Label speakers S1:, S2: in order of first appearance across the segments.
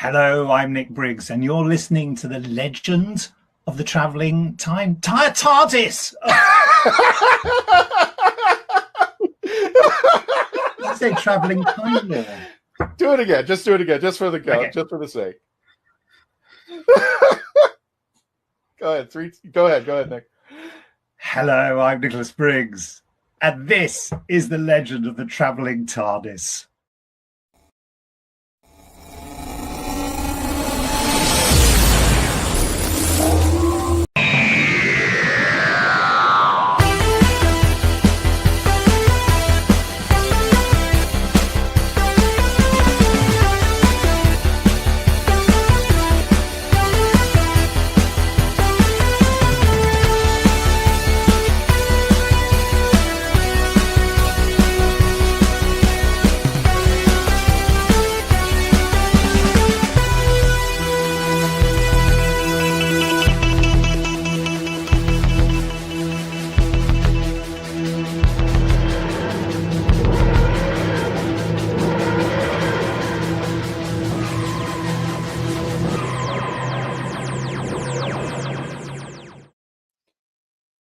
S1: Hello, I'm Nick Briggs, and you're listening to the Legend of the Travelling TARDIS. You say Travelling Time Lord.
S2: Do it again. Just do it again. Just for the count. Okay. Just for the sake. Go ahead, Nick.
S1: Hello, I'm Nicholas Briggs, and this is the Legend of the Travelling TARDIS.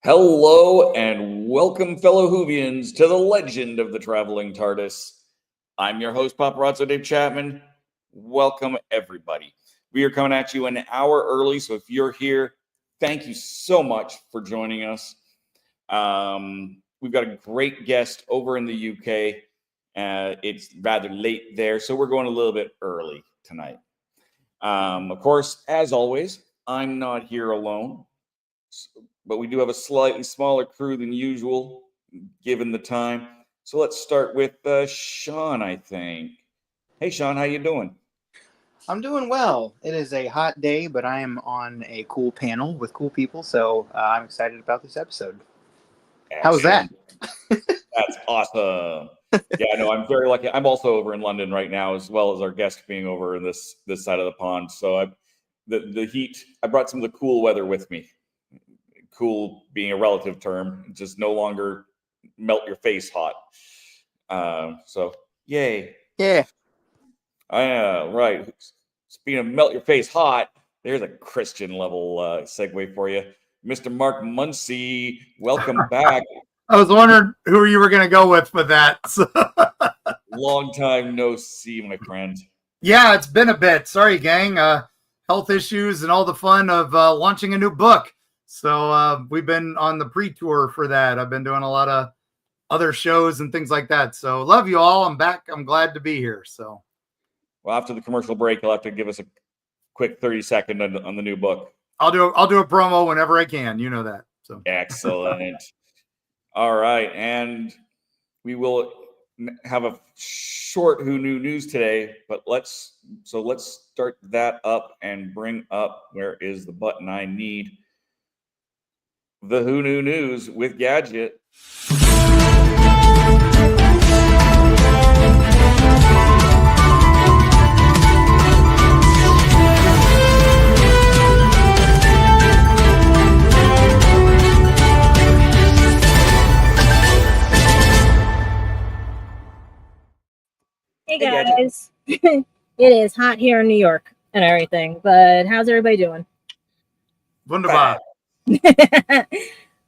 S3: Hello and welcome, fellow Whovians, to the Legend of the Traveling TARDIS. I'm your host, Paparazzo Dave Chapman. Welcome, everybody. We are coming at you an hour early, so if you're here, thank you so much for joining us. We've got a great guest over in the UK. It's rather late there, so we're going a little bit early tonight. Of course, as always, I'm not here alone. but we do have a slightly smaller crew than usual, given the time. So let's start with Sean, I think. Hey, Sean, how you doing?
S4: I'm doing well. It is a hot day, but I am on a cool panel with cool people, so I'm excited about this episode. How's that?
S3: That's awesome. Yeah, no, I'm very lucky. I'm also over in London right now, as well as our guest being over in this side of the pond. So the heat, I brought some of the cool weather with me. Cool being a relative term, just no longer melt your face hot. So yay.
S4: Yeah.
S3: Right. Speaking of melt your face hot, there's a Christian level segue for you. Mr. Mark Muncy, welcome back.
S5: I was wondering who you were going to go with for that.
S3: Long time no see, my friend.
S5: Yeah, it's been a bit. Sorry, gang. Health issues and all the fun of launching a new book. So we've been on the pre-tour for that. I've been doing a lot of other shows and things like that. So love you all. I'm back. I'm glad to be here. So,
S3: well, after the commercial break, you'll have to give us a quick 30-second on the new book.
S5: I'll do a promo whenever I can. You know that. So
S3: excellent. All right, and we will have a short Who Knew News today, but let's start that up and bring up, where is the button I need? The Who Knew News with Gadget.
S6: Hey guys, it is hot here in New York and everything, but how's everybody doing?
S5: Wunderbar.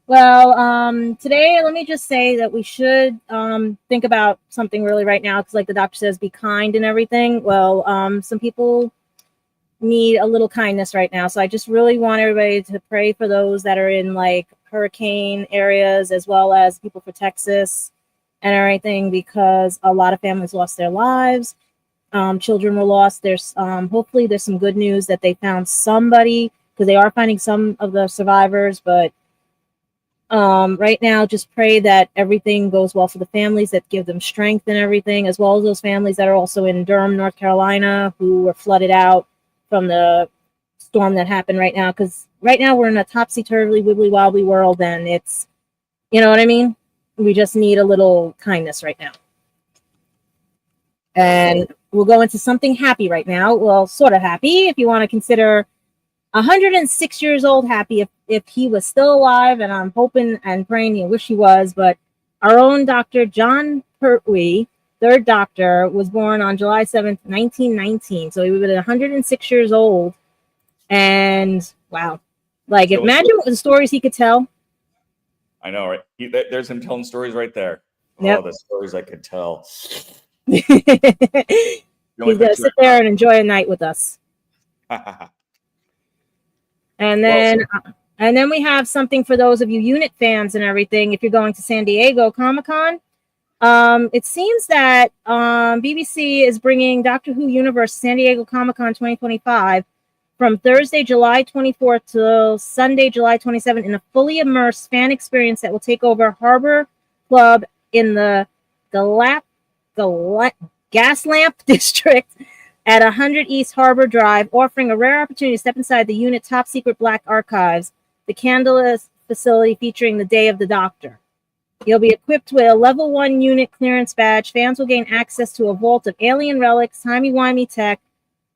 S6: Well, today, let me just say that we should think about something really right now, because like the doctor says, be kind and everything. Well, some people need a little kindness right now, so I just really want everybody to pray for those that are in like hurricane areas, as well as people for Texas and everything, because a lot of families lost their lives. Children were lost. There's hopefully there's some good news that they found somebody, because they are finding some of the survivors. But right now, just pray that everything goes well for the families, that give them strength and everything, as well as those families that are also in Durham, North Carolina, who were flooded out from the storm that happened right now. Because right now we're in a topsy-turvy, wibbly-wobbly world, and it's, you know what I mean? We just need a little kindness right now. And we'll go into something happy right now. Well, sort of happy, if you want to consider 106 years old happy, if he was still alive, and I'm hoping and praying and wish he was. But our own Dr. John Pertwee, third doctor, was born on July 7th, 1919. So he was 106 years old. And wow, like imagine what the stories he could tell.
S3: I know, right? There's him telling stories right there.
S6: Yep.
S3: Oh, the stories I could tell.
S6: He's gonna sit there and enjoy a night with us. And then we have something for those of you unit fans and everything. If you're going to San Diego Comic-Con, it seems that BBC is bringing Doctor Who Universe San Diego Comic-Con 2025 from Thursday, July 24th till Sunday, July 27th, in a fully immersed fan experience that will take over Harbor Club in the Gaslamp District at 100 East Harbor Drive, offering a rare opportunity to step inside the unit top secret black archives, the Candlelist facility featuring the Day of the Doctor. You'll be equipped with a level 1 unit clearance badge. Fans will gain access to a vault of alien relics, timey-wimey tech,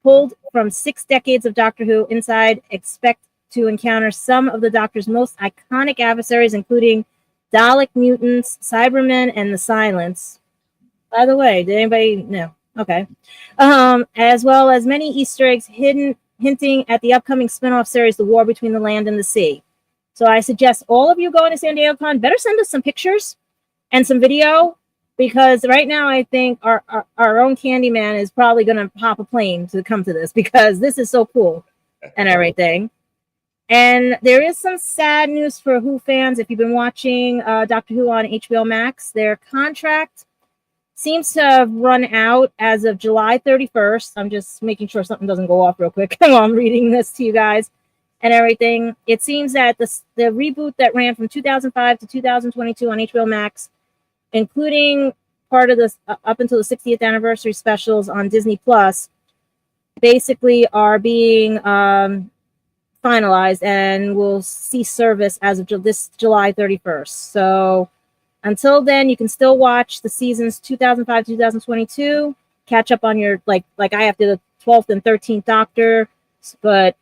S6: pulled from 6 decades of Doctor Who. Inside, expect to encounter some of the Doctor's most iconic adversaries, including Dalek mutants, Cybermen, and the Silence. By the way, did anybody know? Okay. As well as many Easter eggs hinting at the upcoming spin-off series, The War Between the Land and the Sea. So I suggest all of you going to San Diego Con better send us some pictures and some video, because right now I think our own Candyman is probably going to pop a plane to come to this, because this is so cool and everything. And there is some sad news for Who fans. If you've been watching Doctor Who on HBO Max, their contract seems to have run out as of July 31st. I'm just making sure something doesn't go off real quick while I'm reading this to you guys. and everything. It seems that the reboot that ran from 2005 to 2022 on HBO Max, including part of this up until the 60th anniversary specials on Disney Plus, basically are being finalized and will cease service as of this July 31st. So until then, you can still watch the seasons 2005 2022, catch up on your like I have to the 12th and 13th Doctor, but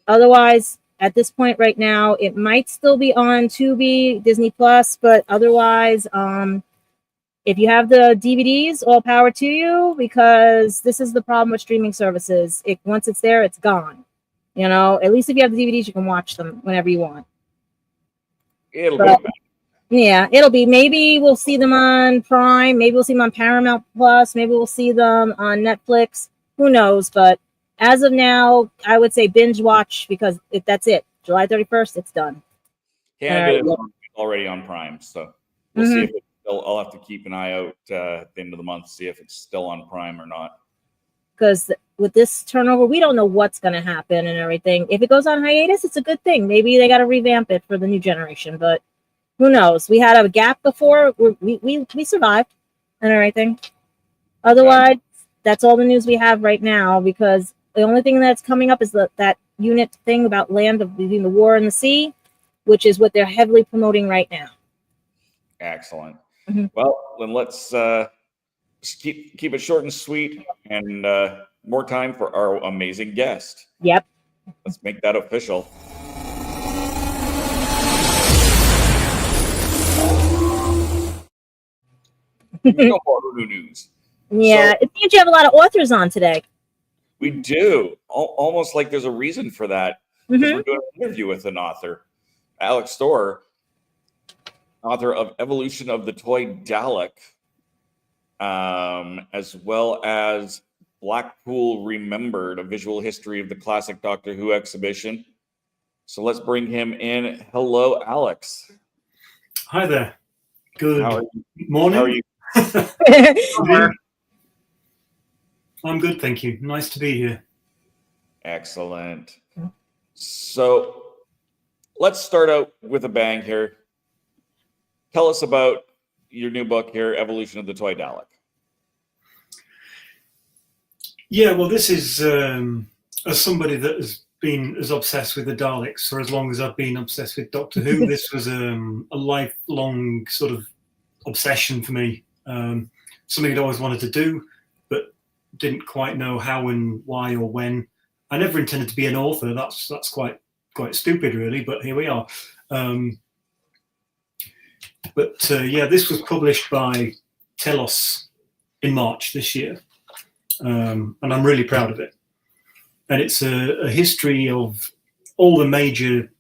S6: otherwise at this point right now it might still be on Tubi, Disney Plus, but otherwise if you have the DVDs, all power to you, because this is the problem with streaming services. Once it's there, it's gone. You know, at least if you have the DVDs, you can watch them whenever you want.
S3: It'll be back.
S6: Yeah, it'll be. Maybe we'll see them on Prime. Maybe we'll see them on Paramount Plus. Maybe we'll see them on Netflix. Who knows? But as of now, I would say binge watch, because that's it. July 31st, it's done.
S3: Canada is already on Prime, so we'll see if it's still. I'll have to keep an eye out at the end of the month, see if it's still on Prime or not.
S6: Because with this turnover, we don't know what's going to happen and everything. If it goes on hiatus, it's a good thing. Maybe they got to revamp it for the new generation, but who knows? We had a gap before. We survived and everything. Otherwise, that's all the news we have right now, because the only thing that's coming up is that unit thing about land between the war and the sea, which is what they're heavily promoting right now.
S3: Excellent. Well, then let's just keep it short and sweet, and more time for our amazing guest.
S6: Yep.
S3: Let's make that official. No more news.
S6: Yeah,
S3: So,
S6: it seems you have a lot of authors on today.
S3: we do. Almost like there's a reason for that. Because we're doing an interview with an author, Alex Storer, author of Evolution of the Toy Dalek, as well as Blackpool Remembered, a visual history of the classic Doctor Who exhibition. So let's bring him in. Hello, Alex.
S7: Hi there. Good morning.
S3: How are you?
S7: I'm good, thank you. Nice to be here.
S3: Excellent. So let's start out with a bang here. Tell us about your new book here, Evolution of the Toy Dalek.
S7: Yeah, well, this is as somebody that has been as obsessed with the Daleks for as long as I've been obsessed with Doctor Who. This was a lifelong sort of obsession for me. Something I'd always wanted to do, but didn't quite know how and why or when. I never intended to be an author. That's quite stupid, really. But here we are. Yeah, this was published by Telos in March this year, and I'm really proud of it. And it's a history of all the major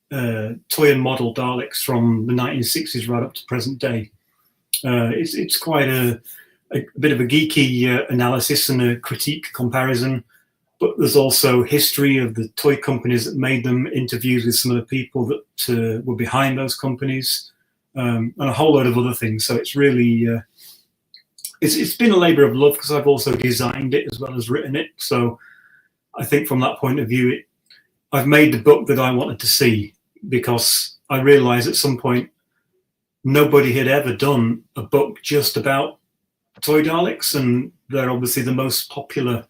S7: toy and model Daleks from the 1960s right up to present day. It's quite a bit of a geeky analysis and a critique comparison, but there's also history of the toy companies that made them, interviews with some of the people that were behind those companies, and a whole load of other things. So it's really it's been a labor of love, because I've also designed it as well as written it. So I think from that point of view, I've made the book that I wanted to see, because I realized at some point nobody had ever done a book just about toy Daleks, and they're obviously the most popular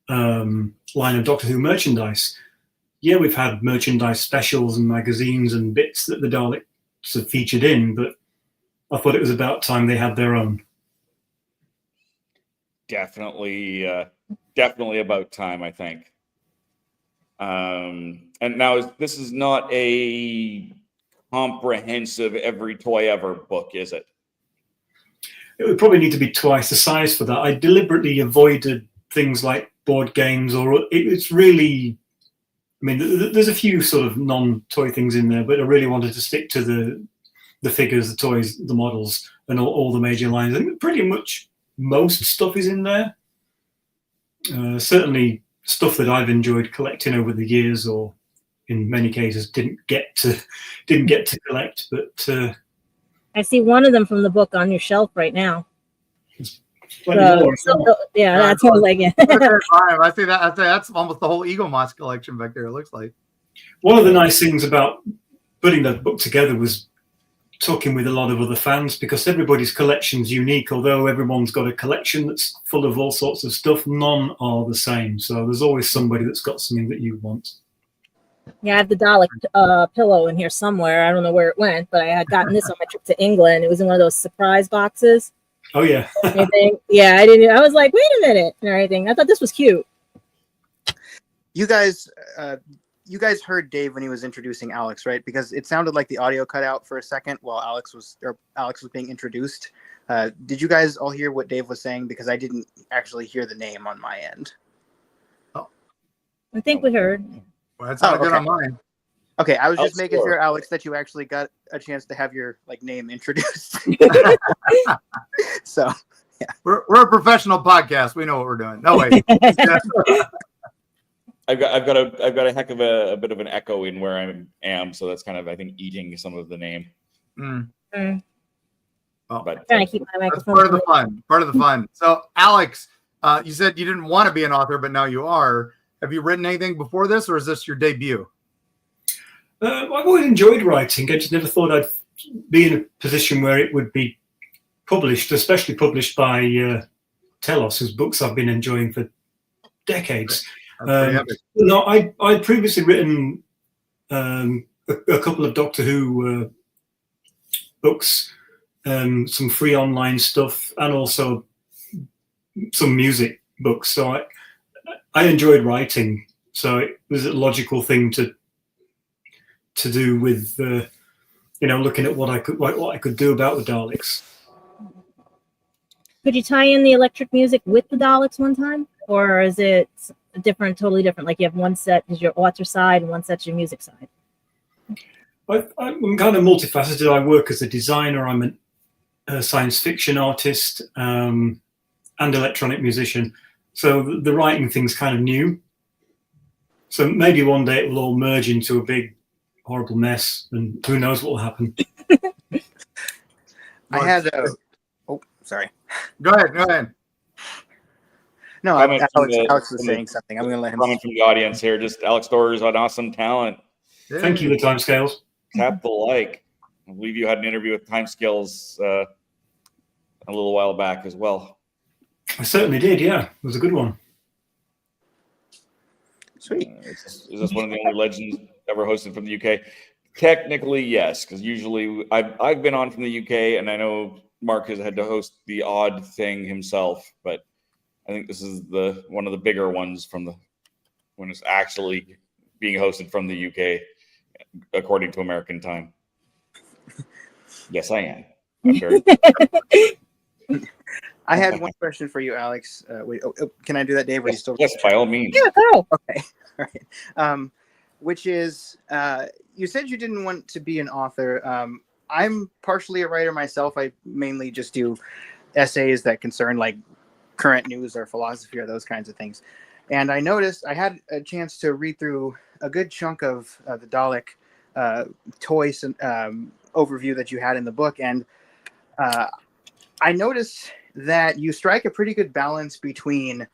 S7: line of Doctor Who merchandise. Yeah, we've had merchandise specials and magazines and bits that the Daleks have featured in, but I thought it was about time they had their own.
S3: Definitely about time, I think. And now this is not a comprehensive every toy ever book, is it?
S7: It would probably need to be twice the size for that. I deliberately avoided things like board games, or it's really, I mean, there's a few sort of non-toy things in there, but I really wanted to stick to the figures, the toys, the models, and all the major lines. And pretty much most stuff is in there. Certainly stuff that I've enjoyed collecting over the years, or in many cases didn't get to collect. But
S6: I see one of them from the book on your shelf right now. Yeah, that's what I was like. Yeah.
S5: I see that. That's almost the whole Eagle Moss collection back there. It looks like.
S7: One of the nice things about putting the book together was talking with a lot of other fans, because everybody's collection's unique. Although everyone's got a collection that's full of all sorts of stuff, none are the same. So there's always somebody that's got something that you want.
S6: Yeah, I have the Dalek pillow in here somewhere. I don't know where it went, but I had gotten this on my trip to England. It was in one of those surprise boxes.
S7: Oh yeah.
S6: Yeah, I didn't. I was like, wait a minute, and everything. I thought this was cute.
S4: You guys heard Dave when he was introducing Alex, right? Because it sounded like the audio cut out for a second while Alex was being introduced. Did you guys all hear what Dave was saying? Because I didn't actually hear the name on my end.
S5: Oh,
S6: I think we heard.
S5: Well, that's not good on mine.
S4: Okay, I was just making sure, Alex, that you actually got a chance to have your name introduced. So, yeah,
S5: we're a professional podcast. We know what we're doing. No way.
S3: I've got a heck of a bit of an echo in where I am, so that's kind of, I think, eating some of the name.
S5: Well,
S6: I'm trying to keep my microphone.
S5: That's part of the fun. So, Alex, you said you didn't want to be an author, but now you are. Have you written anything before this, or is this your debut?
S7: I've always enjoyed writing. I just never thought I'd be in a position where it would be published, especially published by Telos, whose books I've been enjoying for decades. No, I'd previously written a couple of Doctor Who books, some free online stuff, and also some music books. So I enjoyed writing. So it was a logical thing to do with looking at what I could do about the Daleks.
S6: Could you tie in the electric music with the Daleks one time, or is it totally different? Like you have one set is your author side and one set's your music side.
S7: I'm kind of multifaceted. I work as a designer. I'm a science fiction artist and electronic musician. So the writing thing's kind of new. So maybe one day it will all merge into a big, horrible mess, and who knows what will happen.
S4: I had sorry.
S5: Go ahead.
S4: No, Alex was saying something. I'm going to let him.
S3: Comment from the audience here. Just Alex Storer is an awesome talent.
S5: Yeah.
S7: Thank you, the Timescales.
S3: Tap the like. I believe you had an interview with Timescales a little while back as well.
S7: I certainly did, yeah. It was a good one.
S4: Sweet.
S3: Is this one of the only legends ever hosted from the UK? Technically, yes, because usually I've been on from the UK, and I know Mark has had to host the odd thing himself, but I think this is one of the bigger ones when it's actually being hosted from the UK, according to American time. Yes, I am. I'm very
S4: I had one question for you, Alex. Can I do that, Dave?
S3: Yes, by all means.
S6: Yeah, go.
S4: Okay. All right. Which is, you said you didn't want to be an author. I'm partially a writer myself. I mainly just do essays that concern current news or philosophy or those kinds of things. And I noticed I had a chance to read through a good chunk of the Dalek toys overview that you had in the book. And I noticed that you strike a pretty good balance between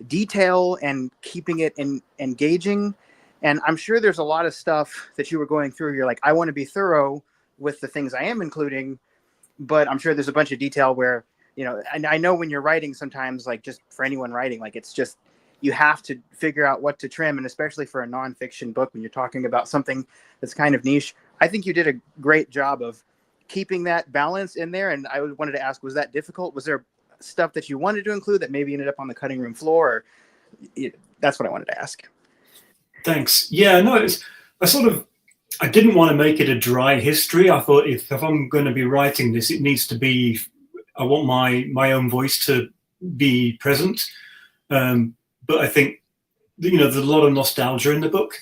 S4: detail and keeping it engaging. And I'm sure there's a lot of stuff that you were going through. You're like, I want to be thorough with the things I am including, but I'm sure there's a bunch of detail where, and I know when you're writing sometimes, just for anyone writing, it's just, you have to figure out what to trim. And especially for a nonfiction book, when you're talking about something that's kind of niche, I think you did a great job of keeping that balance in there. And I wanted to ask, was that difficult? Was there stuff that you wanted to include that maybe ended up on the cutting room floor? That's what I wanted to ask.
S7: Thanks. Yeah, no, I didn't want to make it a dry history. I thought if I'm going to be writing this, it needs to be, I want my own voice to be present. But I think, there's a lot of nostalgia in the book,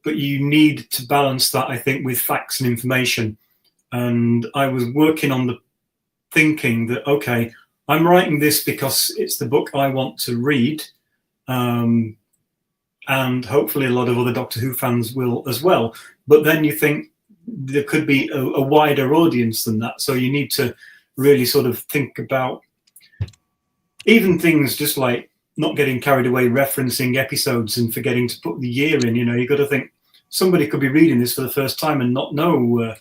S7: but you need to balance that, I think, with facts and information. And I was working on the thinking that, okay, I'm writing this because it's the book I want to read. And hopefully a lot of other Doctor Who fans will as well. But then you think there could be a wider audience than that. So you need to really sort of think about even things just like not getting carried away referencing episodes and forgetting to put the year in. You got to think somebody could be reading this for the first time and not know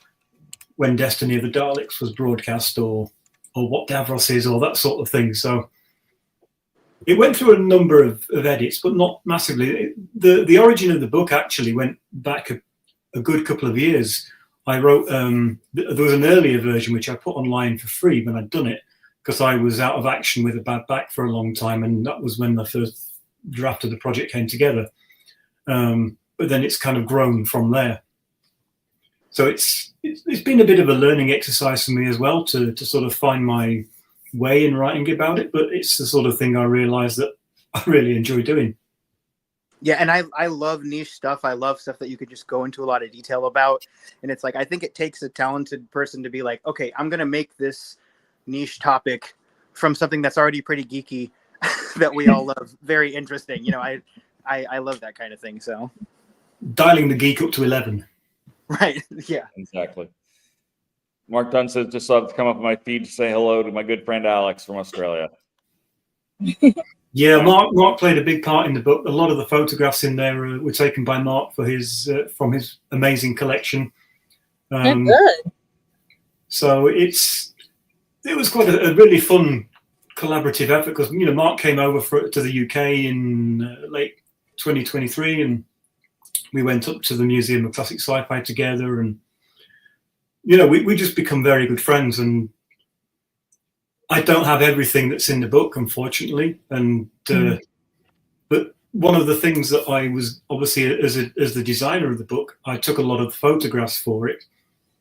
S7: when Destiny of the Daleks was broadcast or what Davros is or that sort of thing. So it went through a number of edits, but not massively. The origin of the book actually went back a good couple of years. I wrote, there was an earlier version which I put online for free when I'd done it, because I was out of action with a bad back for a long time, and that was when the first draft of the project came together. But then it's kind of grown from there. So it's been a bit of a learning exercise for me as well to sort of find my way in writing about it, but it's the sort of thing I realized that I really enjoy doing.
S4: Yeah, and I love niche stuff. I love stuff that you could just go into a lot of detail about. And it's like, I think it takes a talented person to be like, okay, I'm going to make this niche topic from something that's already pretty geeky that we all love very interesting. I love that kind of thing. So
S7: dialing the geek up to 11.
S4: Right. Yeah,
S3: exactly. Mark Dunn says, just saw it come up on my feed to say hello to my good friend Alex from Australia.
S7: Yeah, Mark played a big part in the book. A lot of the photographs in there were taken by Mark for his from his amazing collection.
S6: Good.
S7: So it was quite a really fun collaborative effort, because Mark came over to the UK in late 2023, and we went up to the Museum of Classic Sci-Fi together, and we just become very good friends. And I don't have everything that's in the book, unfortunately, and but one of the things that I was obviously as the designer of the book, I took a lot of photographs for it,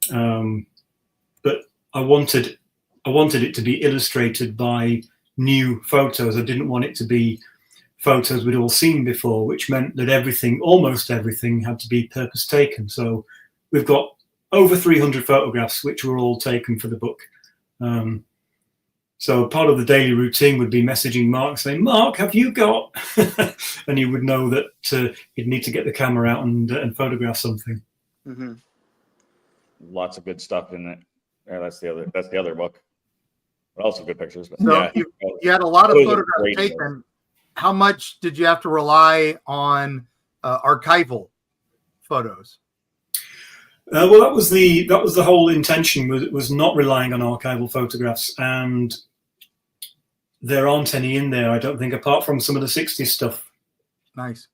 S7: but I wanted it to be illustrated by new photos. I didn't want it to be photos we'd all seen before, which meant that almost everything had to be purpose taken. So we've got over 300 photographs which were all taken for the book. So part of the daily routine would be messaging Mark saying, "Mark, have you got?" And he would know that he'd need to get the camera out and photograph something.
S4: Mm-hmm.
S3: Lots of good stuff in it. Yeah, that's the other book. But also good pictures. But
S5: So
S3: yeah,
S5: you had a lot of
S3: Those are
S5: photographs
S3: great
S5: taken.
S3: photos.
S5: How much did you have to rely on archival photos?
S7: Well, that was the whole intention, was not relying on archival photographs, and there aren't any in there, I don't think, apart from some of the 60s stuff.
S5: Nice.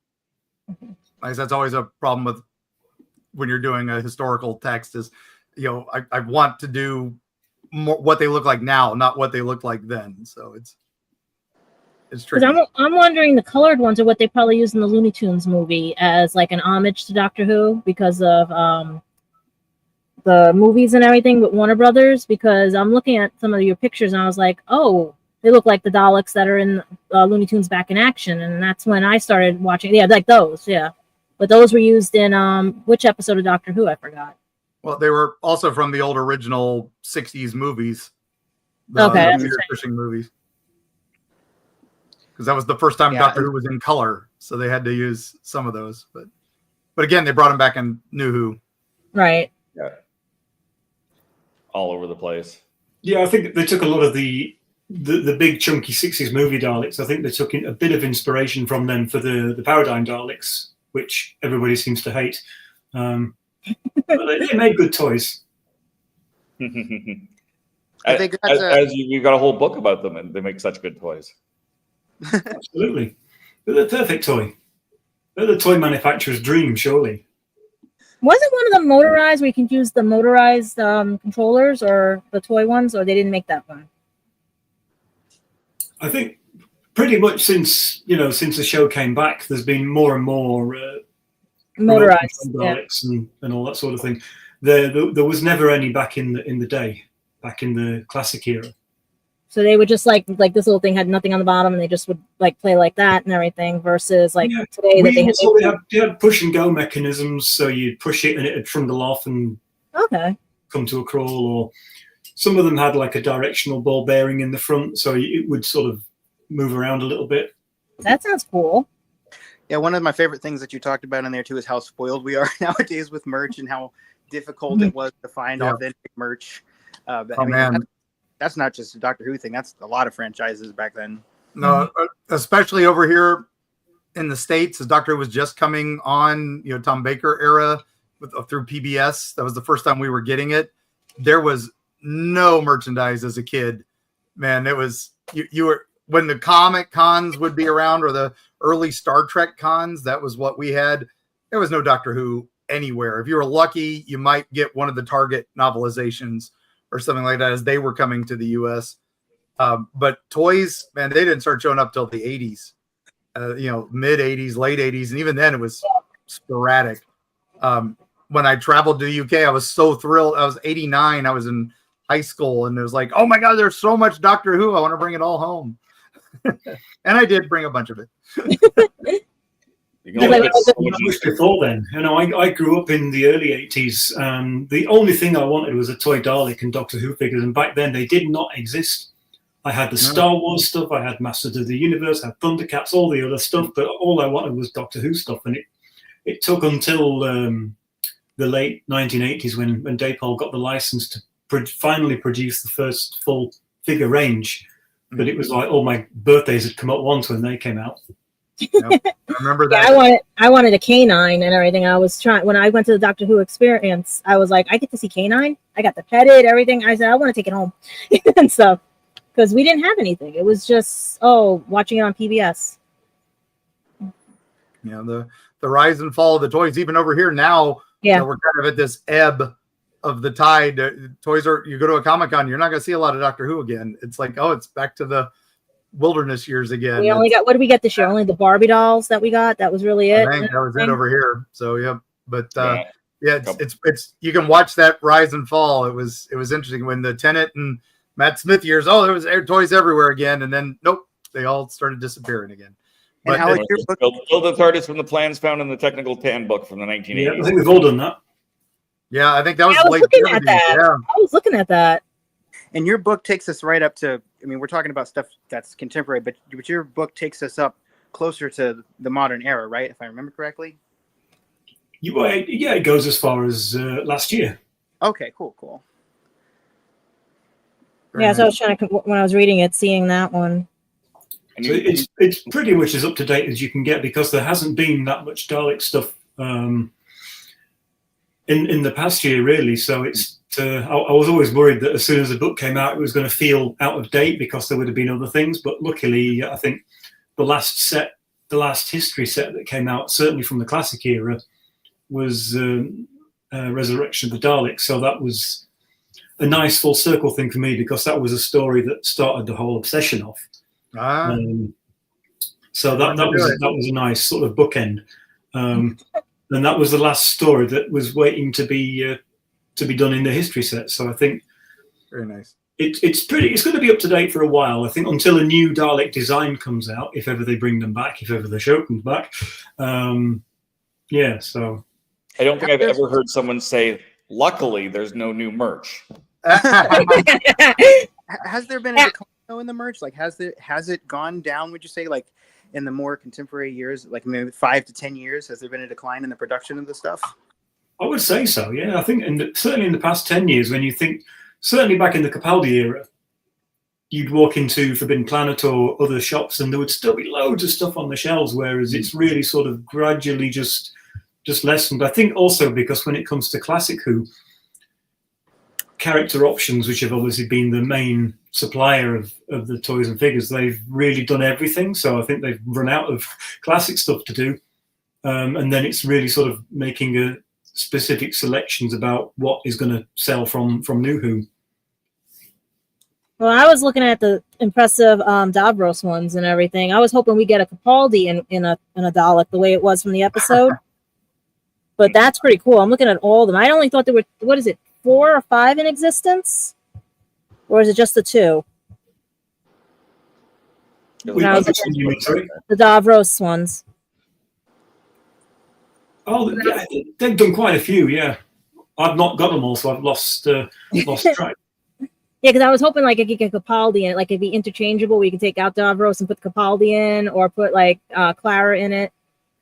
S5: That's always a problem with when you're doing a historical text is, I want to do more what they look like now, not what they looked like then. So it's tricky.
S6: I'm wondering, the colored ones are what they probably used in the Looney Tunes movie as like an homage to Doctor Who, because of the movies and everything with Warner Brothers, because I'm looking at some of your pictures and I was like, oh, they look like the Daleks that are in Looney Tunes Back in Action. And that's when I started watching. Yeah, like those. Yeah. But those were used in which episode of Doctor Who? I forgot.
S5: Well, they were also from the old original 60s movies.
S6: Okay.
S5: The Peter Cushing movies. Because that was the first time Doctor Who was in color. So they had to use some of those. But again, they brought them back in New Who.
S6: Right.
S3: Yeah. All over the place.
S7: Yeah, I think they took a lot of the big chunky 60s movie Daleks. I think they took a bit of inspiration from them for the Paradigm Daleks, which everybody seems to hate. But they made good toys.
S4: I think
S3: as you've got a whole book about them, and they make such good toys.
S7: Absolutely. They're the perfect toy. They're the toy manufacturer's dream, surely.
S6: Wasn't one of them motorized, where you can use the motorized controllers, or the toy ones, or they didn't make that one?
S7: I think pretty much since the show came back, there's been more and more
S6: Motorized
S7: Daleks and all that sort of thing. There was never any back in the day, back in the classic era.
S6: So they would just like this little thing had nothing on the bottom, and they just would like play like that and everything. Versus today that
S7: they had push and go mechanisms, so you'd push it and it'd trundle off and come to a crawl. Or some of them had like a directional ball bearing in the front, so it would sort of move around a little bit.
S6: That sounds cool.
S4: Yeah, one of my favorite things that you talked about in there too is how spoiled we are nowadays with merch, and how difficult it was to find authentic merch. But, man. That's not just a Doctor Who thing. That's a lot of franchises back then.
S5: No, especially over here in the States, as Doctor Who was just coming on, Tom Baker era through PBS. That was the first time we were getting it. There was no merchandise as a kid. Man, it was you were when the comic cons would be around or the early Star Trek cons. That was what we had. There was no Doctor Who anywhere. If you were lucky, you might get one of the Target novelizations or something like that as they were coming to the U.S. But toys, man, they didn't start showing up till the 80s, mid 80s, late 80s. And even then it was sporadic. When I traveled to the UK, I was so thrilled. I was 89. I was in high school and it was like, oh my God, there's so much Doctor Who. I want to bring it all home. And I did bring a bunch of it.
S7: Much before then, I grew up in the early 80s. The only thing I wanted was a Toy Dalek and Doctor Who figures, and back then they did not exist. I had the Star Wars stuff, I had Masters of the Universe, I had Thundercats, all the other stuff, but all I wanted was Doctor Who stuff. And it took until the late 1980s when Dapol got the license to finally produce the first full figure range. But it was like all my birthdays had come at once when they came out.
S5: Yep. I remember that.
S6: Yeah, I wanted a canine and everything. I was trying when I went to the Doctor Who experience. I was like, I get to see canine. I got to pet it, everything. I said, I want to take it home and stuff because we didn't have anything. It was just watching it on PBS.
S5: The rise and fall of the toys, even over here now. Yeah, we're kind of at this ebb of the tide. Toys are. You go to a Comic-Con, you're not going to see a lot of Doctor Who again. It's like, it's back to the wilderness years again.
S6: We only got, what did we get this year? Only the Barbie dolls that we got. That was really it.
S5: I think that was it over here. So yeah, but it's you can watch that rise and fall. It was interesting when the Tennant and Matt Smith years. There was toys everywhere again, and then nope, they all started disappearing again.
S4: And
S5: but
S4: how is your book?
S3: Build the TARDIS from the plans found in the technical handbook from the 1980s.
S7: Yeah, I think we've all done that.
S5: Yeah, I think that was
S6: late 70s. Yeah. I was looking at that.
S4: And your book takes us right up to, we're talking about stuff that's contemporary, but your book takes us up closer to the modern era, right? If I remember correctly.
S7: It goes as far as last year.
S4: Okay, cool.
S6: Yeah, so I was trying to, when I was reading it, seeing that one.
S7: So it's pretty much as up to date as you can get because there hasn't been that much Dalek stuff in the past year, really. So it's. I was always worried that as soon as the book came out, it was going to feel out of date because there would have been other things. But luckily, I think the last history set that came out, certainly from the classic era, was Resurrection of the Daleks. So that was a nice full circle thing for me because that was a story that started the whole obsession off. So that was a nice sort of bookend. And that was the last story that was waiting to be done in the history set. So I think
S5: very nice.
S7: It's going to be up to date for a while. I think until a new Dalek design comes out, if ever they bring them back, if ever the show comes back. So
S3: I don't think I've ever heard someone say, luckily there's no new merch.
S4: Has there been a decline in the merch? Like has it gone down, would you say, like in the more contemporary years, like maybe 5 to 10 years? Has there been a decline in the production of the stuff?
S7: I would say so, yeah. I think certainly in the past 10 years, when you think, certainly back in the Capaldi era, you'd walk into Forbidden Planet or other shops and there would still be loads of stuff on the shelves, whereas it's really sort of gradually just lessened. I think also because when it comes to Classic Who, character options, which have obviously been the main supplier of the toys and figures, they've really done everything. So I think they've run out of classic stuff to do. And then it's really sort of making specific selections about what is going to sell from New Who.
S6: Well, I was looking at the impressive Davros ones and everything. I was hoping we get a Capaldi in a Dalek the way it was from the episode. But that's pretty cool. I'm looking at all of them. I only thought there were, 4 or 5 in existence? Or is it just the 2? The Davros ones.
S7: Oh, yeah, they've done quite a few, yeah. I've not got them all, so I've lost track.
S6: Yeah, because I was hoping like if you get Capaldi in it, like it'd be interchangeable. We could take out Davros and put Capaldi in, or put like Clara in it.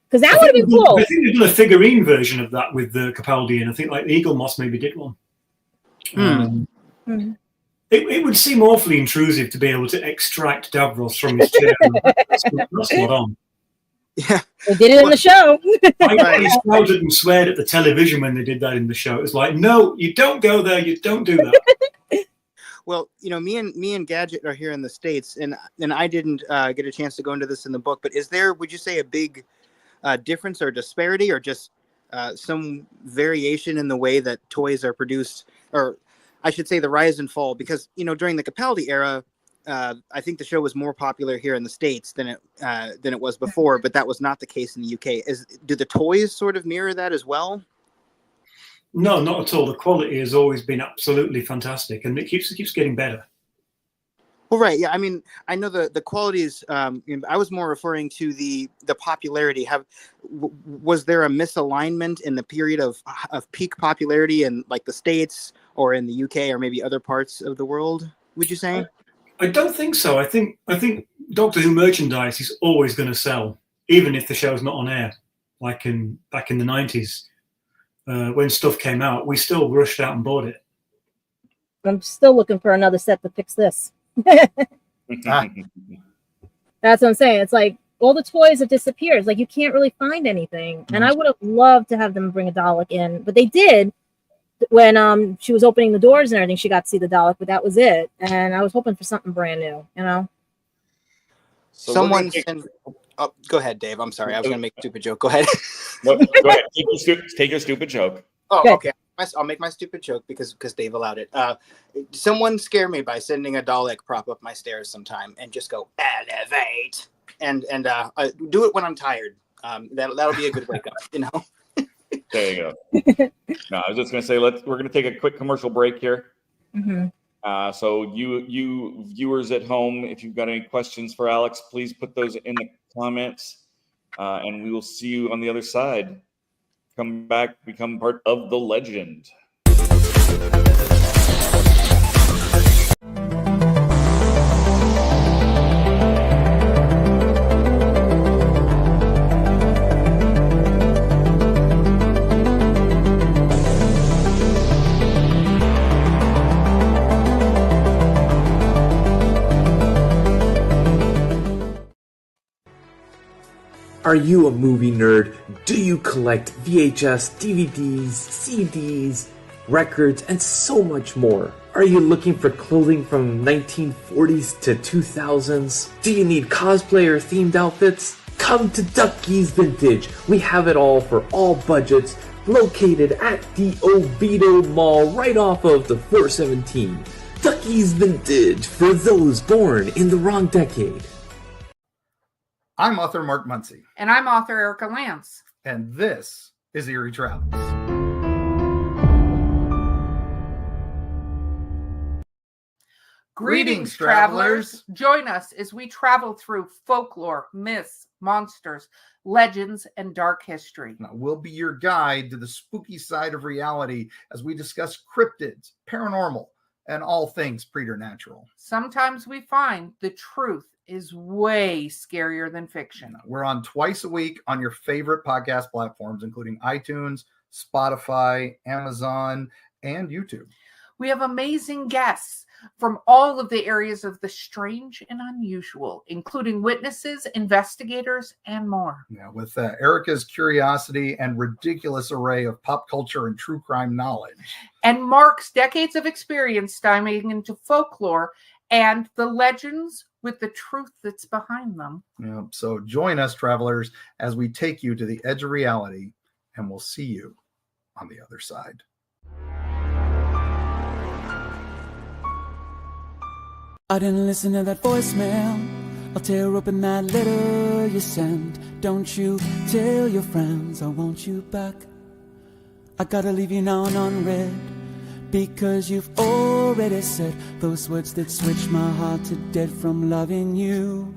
S6: Because that would have been cool.
S7: I think they've done a figurine version of that with the Capaldi in. I think like the Eagle Moss maybe did one. It would seem awfully intrusive to be able to extract Davros from his chair. That's not on.
S4: Yeah,
S6: They did it in the show.
S7: I shouted and sweared at the television when they did that in the show. It was like, no, you don't go there. You don't do that.
S4: Well, me and Gadget are here in the States, and I didn't get a chance to go into this in the book. But is there, would you say, a big difference or disparity, or just some variation in the way that toys are produced, or I should say the rise and fall? Because during the Capaldi era, I think the show was more popular here in the States than it was before, but that was not the case in the UK. Do the toys sort of mirror that as well?
S7: No, not at all. The quality has always been absolutely fantastic, and it keeps getting better.
S4: Well, right, yeah. I mean, I know the qualities. I was more referring to the popularity. Was there a misalignment in the period of peak popularity in like the States or in the UK or maybe other parts of the world? Would you say?
S7: I don't think so. I think Doctor Who merchandise is always going to sell, even if the show's not on air. Like back in the 90s, when stuff came out, we still rushed out and bought it.
S6: I'm still looking for another set to fix this. That's what I'm saying. It's like all the toys have disappeared. It's like you can't really find anything. And I would have loved to have them bring a Dalek in, but they did. When she was opening the doors and everything, she got to see the Dalek, but that was it. And I was hoping for something brand new,
S3: So
S4: Someone oh, go ahead, Dave. I'm sorry. I was going to make a stupid joke. Go ahead.
S3: No, go ahead. Take your stupid joke.
S4: Oh,
S6: Good.
S4: okay. I'll make my stupid joke because Dave allowed it. Someone scare me by sending a Dalek prop up my stairs sometime and just go elevate and do it when I'm tired. That'll be a good wake up.
S3: There you go. No, I was just going to say we're going to take a quick commercial break here.
S6: Mm-hmm.
S3: So you viewers at home, if you've got any questions for Alex, please put those in the comments, and we will see you on the other side. Come back, become part of the legend.
S8: Are you a movie nerd? Do you collect VHS, DVDs, CDs, records, and so much more? Are you looking for clothing from 1940s to 2000s? Do you need cosplay or themed outfits? Come to Ducky's Vintage. We have it all for all budgets, located at the Oviedo Mall right off of the 417. Ducky's Vintage for those born in the wrong decade.
S5: I'm author Mark Muncy.
S9: And I'm author Erica Lance.
S5: And this is Eerie Travels.
S9: Greetings, travelers. Join us as we travel through folklore, myths, monsters, legends, and dark history.
S5: Now, we'll be your guide to the spooky side of reality as we discuss cryptids, paranormal, and all things preternatural.
S9: Sometimes we find the truth is way scarier than fiction.
S5: We're on twice a week on your favorite podcast platforms, including iTunes, Spotify, Amazon, and YouTube.
S9: We have amazing guests from all of the areas of the strange and unusual, including witnesses, investigators, and more.
S5: Yeah, with Erica's curiosity and ridiculous array of pop culture and true crime knowledge.
S9: And Mark's decades of experience diving into folklore and the legends with the truth that's behind them.
S5: Yeah, so join us, travelers, as we take you to the edge of reality, and we'll see you on the other side.
S10: I didn't listen to that voicemail. I'll tear open that letter you sent. Don't you tell your friends I want you back. I gotta leave you now and unread, because you've already said those words that switch my heart to dead from loving you.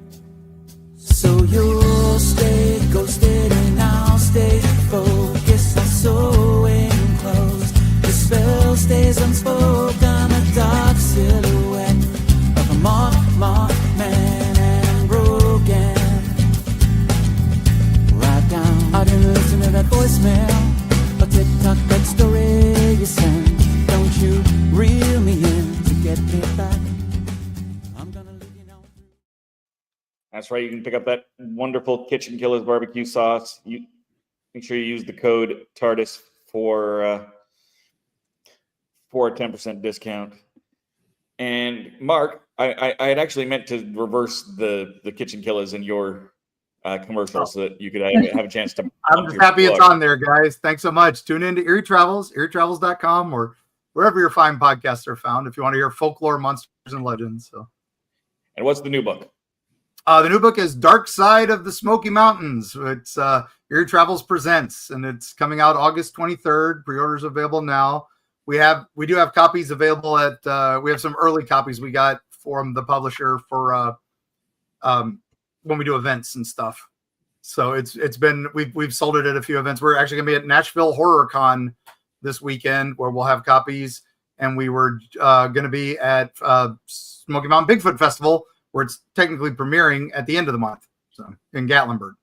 S10: So you'll stay ghosted and I'll stay focused on sewing clothes. The spell stays unspoken, a dark silhouette of a marked man and broken. Right down, I didn't listen to that voicemail or TikTok that story you sent. Don't you reel me in to get me back.
S3: That's right. You can pick up that wonderful Kitchen Killers barbecue sauce. You make sure you use the code TARDIS for a 10% discount. And Mark, I had actually meant to reverse the Kitchen Killers in your commercial so that you could have a chance to.
S5: I'm just happy it's on there, guys. Thanks so much. Tune in to Eerie Travels, eerietravels.com, or wherever your fine podcasts are found if you want to hear folklore, monsters, and legends. So.
S3: And what's the new book?
S5: The new book is Dark Side of the Smoky Mountains. It's Eerie Travels Presents, and it's coming out August 23rd. Pre-orders available now. We do have copies available at we have some early copies we got from the publisher for when we do events and stuff. So it's been we've sold it at a few events. We're actually gonna be at Nashville Horror Con this weekend where we'll have copies, and we were gonna be at Smoky Mountain Bigfoot Festival where it's technically premiering at the end of the month. So in Gatlinburg.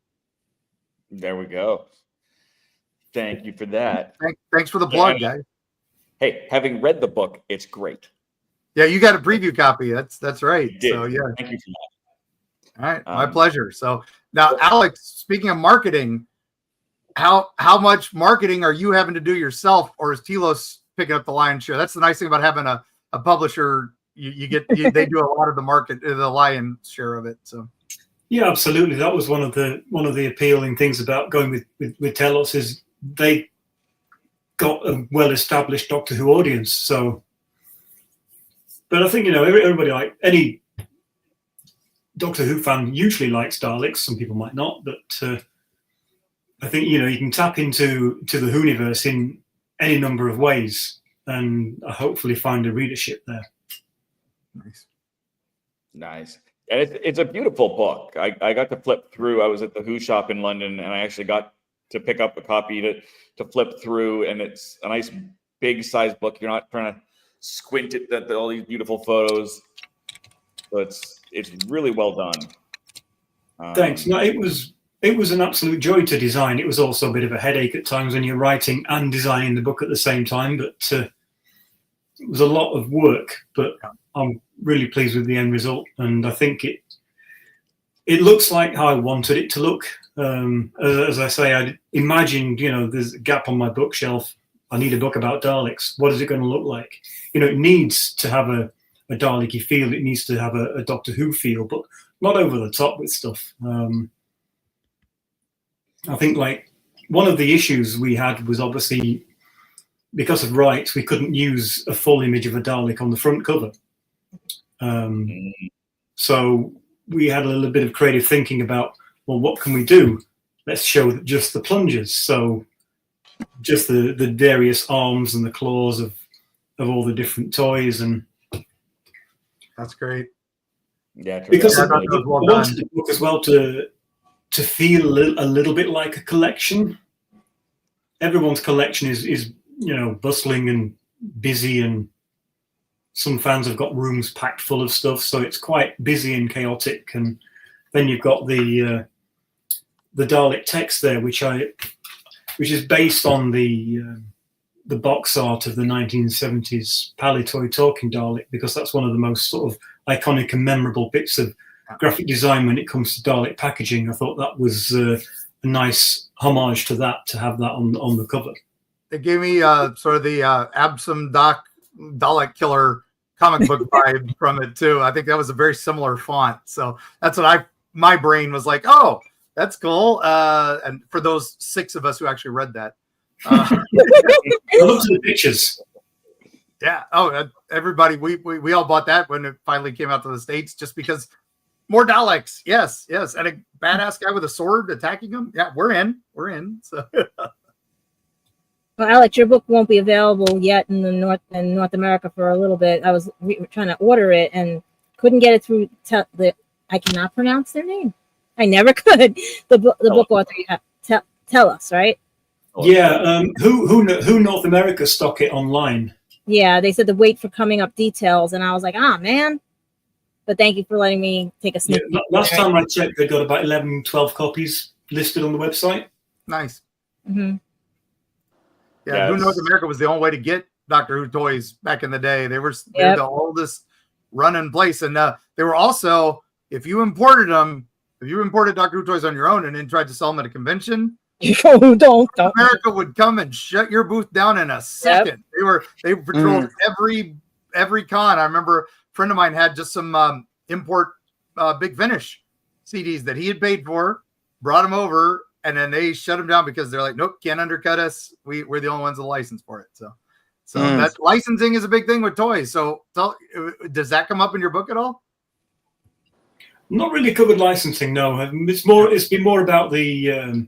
S3: There we go. Thank you for that.
S5: Thanks for the plug, guys.
S3: Hey, having read the book, it's great.
S5: Yeah, you got a preview copy. That's right. So yeah.
S3: Thank you for that.
S5: All right, my pleasure. So now, Alex, speaking of marketing, how much marketing are you having to do yourself, or is Telos picking up the lion's share? That's the nice thing about having a publisher. They do a lot of the lion's share of it. So
S7: yeah, absolutely. That was one of the appealing things about going with Telos is they got a well-established Doctor Who audience. So, but I think everybody, like any Doctor Who fan, usually likes Daleks. Some people might not, but I think you can tap into the Whoniverse in any number of ways, and hopefully find a readership there.
S3: Nice. And it's a beautiful book. I got to flip through. I was at the Who shop in London, and I actually got to pick up a copy to flip through, and it's a nice big size book. You're not trying to squint at all these beautiful photos. So it's really well done.
S7: Thanks. No, it was an absolute joy to design. It was also a bit of a headache at times when you're writing and designing the book at the same time, but it was a lot of work, but I'm really pleased with the end result, and I think it looks like how I wanted it to look. As I say, I imagined, there's a gap on my bookshelf. I need a book about Daleks. What is it going to look like? It needs to have a Dalek-y feel. It needs to have a Doctor Who feel, but not over the top with stuff. I think like one of the issues we had was obviously because of rights, we couldn't use a full image of a Dalek on the front cover. So we had a little bit of creative thinking about, well, what can we do? Let's show just the plungers. So just the various arms and the claws of all the different toys. And
S5: that's great.
S3: Yeah,
S7: because I wanted the book as well to feel a little bit like a collection. Everyone's collection is bustling and busy, and some fans have got rooms packed full of stuff, so it's quite busy and chaotic. And then you've got the Dalek text there, which is based on the box art of the 1970s Palitoy talking Dalek, because that's one of the most sort of iconic and memorable bits of graphic design when it comes to Dalek packaging. I thought that was a nice homage to that, to have that on the cover.
S5: It gave me sort of the Absam Dalek Killer comic book vibe from it too. I think that was a very similar font. So that's what my brain was like, oh, that's cool. And for those 6 of us who actually read that.
S7: I looked at the pictures.
S5: Yeah. Oh, everybody, we all bought that when it finally came out to the States, just because more Daleks. Yes. And a badass guy with a sword attacking them. Yeah, we're in. So
S6: well, Alex, your book won't be available yet in North America for a little bit. I was trying to order it and couldn't get it through I cannot pronounce their name. I never could. The book author, Telos, right?
S7: Yeah. Who North America stock it online?
S6: Yeah, they said to wait for coming up details, and I was like, man. But thank you for letting me take a sneak peek.
S7: Last time I checked, they got about 11, 12 copies listed on the website.
S5: Nice.
S6: Mm-hmm.
S5: Yeah, Who North America was the only way to get Doctor Who toys back in the day. They were the oldest running place, and they were also, if you imported them, if you imported Doctor Who toys on your own and then tried to sell them at a convention,
S6: don't.
S5: America would come and shut your booth down in a second. Yep. They patrolled every con. I remember a friend of mine had just some import Big Finish CDs that he had paid for, brought them over, and then they shut them down because they're like, nope, can't undercut us. We're the only ones with a license for it. So that licensing is a big thing with toys. So does that come up in your book at all?
S7: Not really covered licensing, no. It's been more about the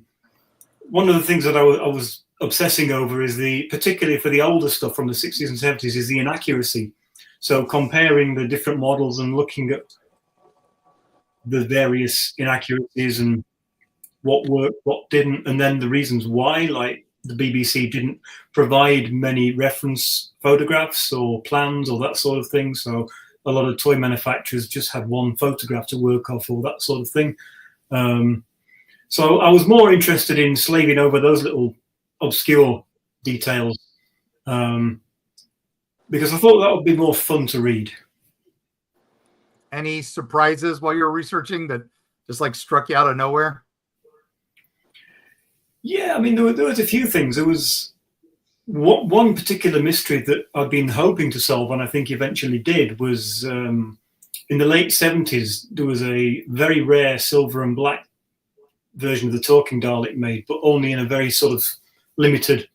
S7: one of the things that I was obsessing over is particularly for the older stuff from the 60s and 70s, is the inaccuracy. So comparing the different models and looking at the various inaccuracies and what worked, what didn't, and then the reasons why, like the BBC didn't provide many reference photographs or plans or that sort of thing. So a lot of toy manufacturers just had one photograph to work off or that sort of thing. So I was more interested in slaving over those little obscure details because I thought that would be more fun to read.
S5: Any surprises while you were researching that just like struck you out of nowhere?
S7: Yeah, I mean, there was a few things. There was one particular mystery that I've been hoping to solve, and I think eventually did, was in the late 70s, there was a very rare silver and black version of the Talking Dalek made, but only in a very sort of limited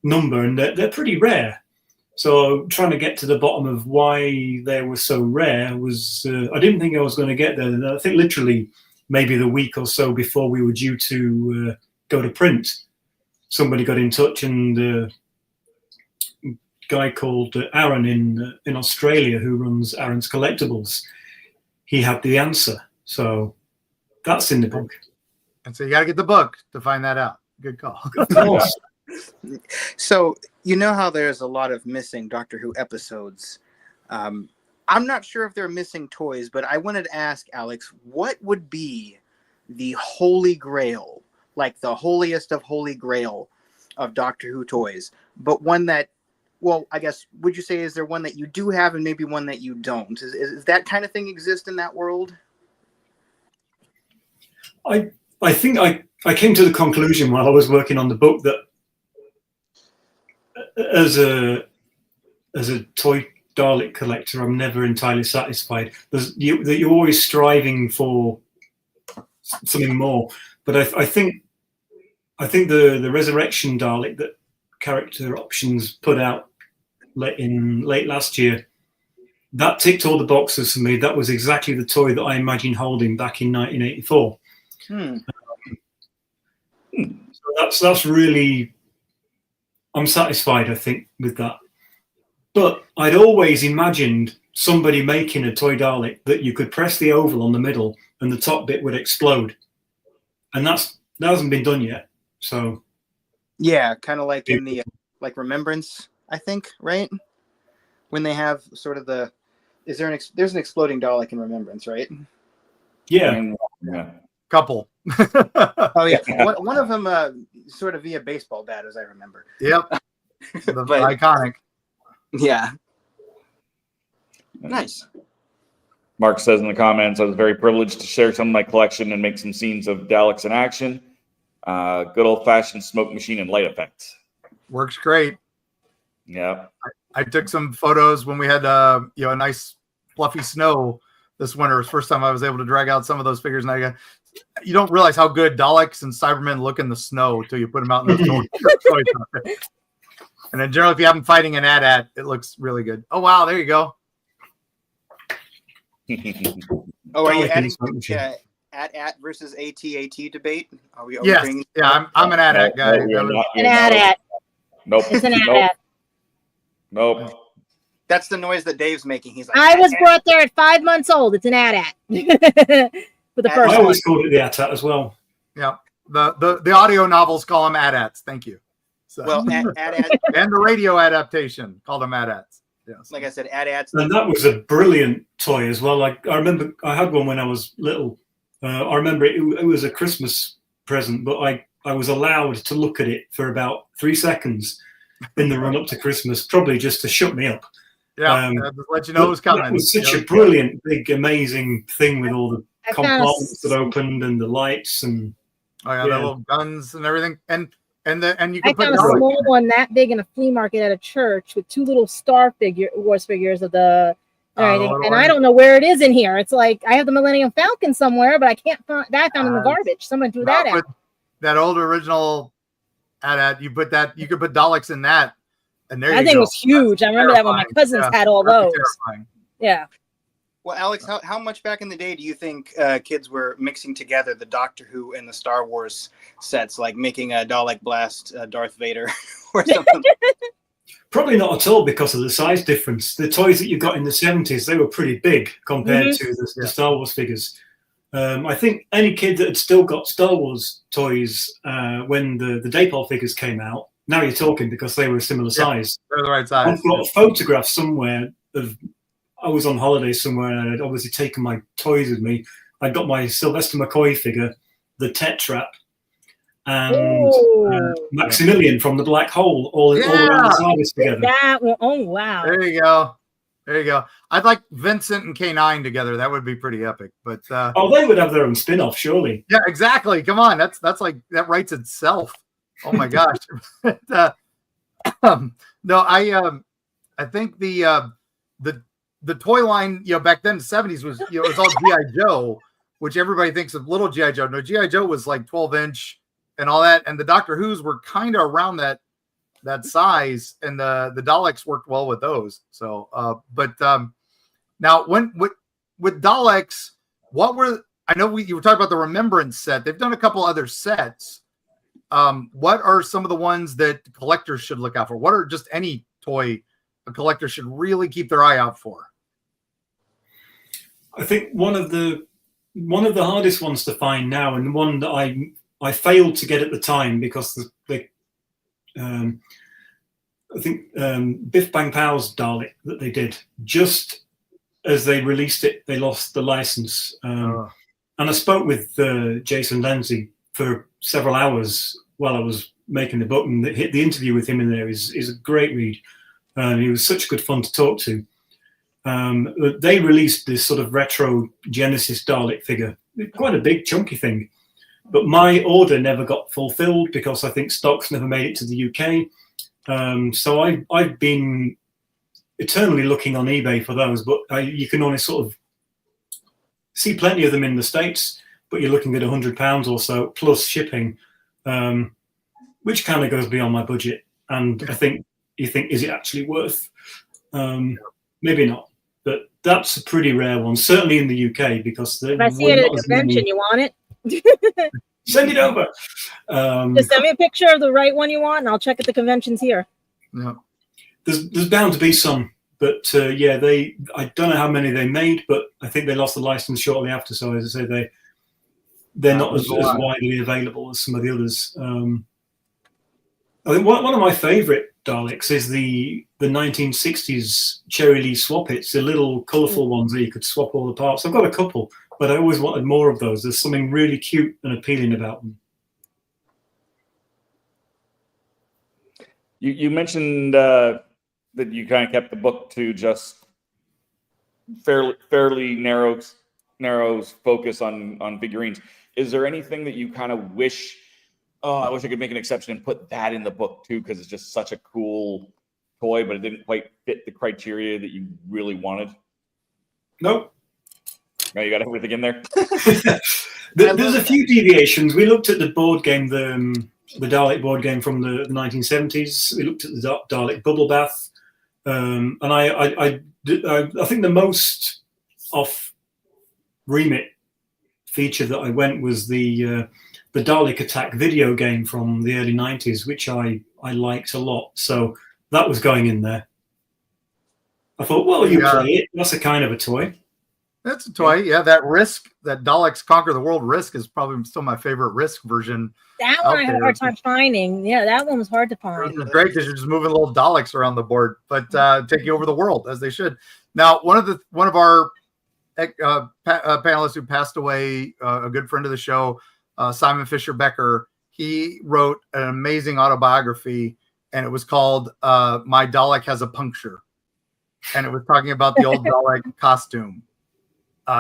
S7: number, and they're pretty rare. So trying to get to the bottom of why they were so rare was, I didn't think I was going to get there. I think literally maybe the week or so before we were due to go to print, somebody got in touch, and a guy called Aaron in Australia, who runs Aaron's Collectibles, he had the answer. So that's in the book.
S5: And so you got to get the book to find that out. Good call.
S7: Of course.
S4: So you know how there's a lot of missing Doctor Who episodes. I'm not sure if they're missing toys, but I wanted to ask Alex, what would be the holy grail, like the holiest of holy grail of Doctor Who toys, but one that, well, I guess, would you say, is there one that you do have and maybe one that you don't? Is that kind of thing exist in that world?
S7: I think I came to the conclusion while I was working on the book that as a toy Dalek collector, I'm never entirely satisfied. You're always striving for something more. But I think the Resurrection Dalek that Character Options put out late last year, that ticked all the boxes for me. That was exactly the toy that I imagined holding back in 1984. So that's really, I'm satisfied, I think, with that. But I'd always imagined somebody making a toy Dalek that you could press the oval on the middle and the top bit would explode, and that hasn't been done yet. So
S4: yeah, kind of like in the like Remembrance, I think, right? When they have sort of there's an exploding Dalek in Remembrance, right?
S7: Yeah.
S5: Couple.
S4: Oh yeah, one of them sort of via baseball bat, as I remember.
S5: Yep. But, iconic.
S4: Yeah. Nice.
S3: Mark says in the comments, I was very privileged to share some of my collection and make some scenes of Daleks in action. Good old-fashioned smoke machine and light effects.
S5: Works great.
S3: Yeah.
S5: I took some photos when we had a nice fluffy snow this winter. It was the first time I was able to drag out some of those figures, and you don't realize how good Daleks and Cybermen look in the snow until you put them out in the toys. And then generally, if you have them fighting an AT-AT, it looks really good. Oh, wow. There you go.
S4: Oh, are you adding AT-AT versus AT-AT debate? Are we
S5: yes. Yeah, I'm an AT-AT guy.
S6: An AT-AT.
S3: Nope.
S6: It's an AT-AT.
S3: Nope.
S4: That's the noise that Dave's making. He's like,
S6: I was brought there at 5 months old. It's an AT-AT. For the first
S7: I always
S6: one.
S7: called it the AT-AT as well.
S5: Yeah. The audio novels call them AT-ATs. Thank you. So.
S4: Well, AT-AT.
S5: And the radio adaptation called them AT-ATs. Yes.
S4: Like I said, AT-ATs.
S7: And that was a brilliant toy as well. Like I remember I had one when I was little. I remember it was a Christmas present, but I was allowed to look at it for about 3 seconds in the run up to Christmas, probably just to shut me up.
S5: Yeah, just let you know it was coming.
S7: It was such a brilliant, big, amazing thing with all the compartments that opened and the lights and
S5: the little guns and everything. And you
S6: I
S5: can put
S6: found a small one that big in a flea market at a church with 2 little Wars figures of the and I don't know where it is in here. It's like I have the Millennium Falcon somewhere, but I can't find that. I found in the garbage. Someone threw that out.
S5: That old original you put that, you could put Daleks in that, and there
S6: that thing was huge. I remember that when my cousins had all those.
S5: Terrifying.
S6: Yeah.
S4: Well, Alex, how much back in the day do you think kids were mixing together the Doctor Who and the Star Wars sets, like making a Dalek blast Darth Vader or something?
S7: Probably not at all because of the size difference. The toys that you got in the 70s, they were pretty big compared to the Star Wars figures. I think any kid that had still got Star Wars toys when the Dapol figures came out, now you're talking because they were a similar size.
S5: They're the right size.
S7: I've got a photograph somewhere of, I was on holiday somewhere and I'd obviously taken my toys with me. I got my Sylvester McCoy figure, the Tetrap, and Maximilian from the Black Hole, all around the TARDIS together.
S6: Oh, wow.
S5: There you go. I'd like Vincent and K9 together. That would be pretty epic. But
S7: they would have their own spin-off, surely.
S5: Yeah, exactly. Come on, that's like that writes itself. Oh my gosh. No, I think the toy line, back then the 70s was, it was all G.I. Joe, which everybody thinks of little G.I. Joe. No, G.I. Joe was like 12-inch and all that, and the Doctor Who's were kind of around that size, and the Daleks worked well with those. So, now with Daleks, I know you were talking about the Remembrance set. They've done a couple other sets. What are some of the ones that collectors should look out for? What are just any toy a collector should really keep their eye out for?
S7: I think one of the hardest ones to find now, and the one that I failed to get at the time because I think Biff Bang Pow's Dalek that they did, just as they released it, they lost the license. And I spoke with Jason Lindsay for several hours while I was making the book, and the interview with him in there is a great read. He was such good fun to talk to. They released this sort of retro Genesis Dalek figure, quite a big chunky thing. But my order never got fulfilled because I think stocks never made it to the UK. So I've been eternally looking on eBay for those, but you can only sort of see plenty of them in the States, but you're looking at £100 or so plus shipping, which kind of goes beyond my budget. And I think you think, is it actually worth? Maybe not, but that's a pretty rare one, certainly in the UK, because
S6: if I see it at a convention, you want it?
S7: Send it over.
S6: Just send me a picture of the right one you want, and I'll check at the conventions here.
S5: Yeah,
S7: there's bound to be some, but I don't know how many they made, but I think they lost the license shortly after. So as I say, they're not as widely available as some of the others. I think one of my favourite Daleks is the 1960s Cherry Lee Swap-Its, the little colourful ones that you could swap all the parts. I've got a couple, but I always wanted more of those. There's something really cute and appealing about them.
S3: You mentioned that you kind of kept the book to just fairly narrow focus on figurines. Is there anything that you kind of wish? Oh, I wish I could make an exception and put that in the book too, because it's just such a cool toy, but it didn't quite fit the criteria that you really wanted.
S7: Nope.
S3: No, you got everything in there.
S7: There's a few deviations. We looked at the board game, the Dalek board game from the 1970s. We looked at the Dalek Bubble Bath, and I think the most off remit feature that I went was the Dalek Attack video game from the early 90s, which I liked a lot. So that was going in there. I thought, well, you play it. That's a kind of a toy.
S5: That's a toy. Yeah, that Risk, that Daleks Conquer the World Risk is probably still my favorite Risk version.
S6: That one I had a hard time finding. Yeah, that one was hard to find.
S5: It's great because you're just moving little Daleks around the board, but taking over the world as they should. Now, one of our panelists who passed away, a good friend of the show, Simon Fisher Becker, he wrote an amazing autobiography, and it was called My Dalek Has a Puncture. And it was talking about the old Dalek costume.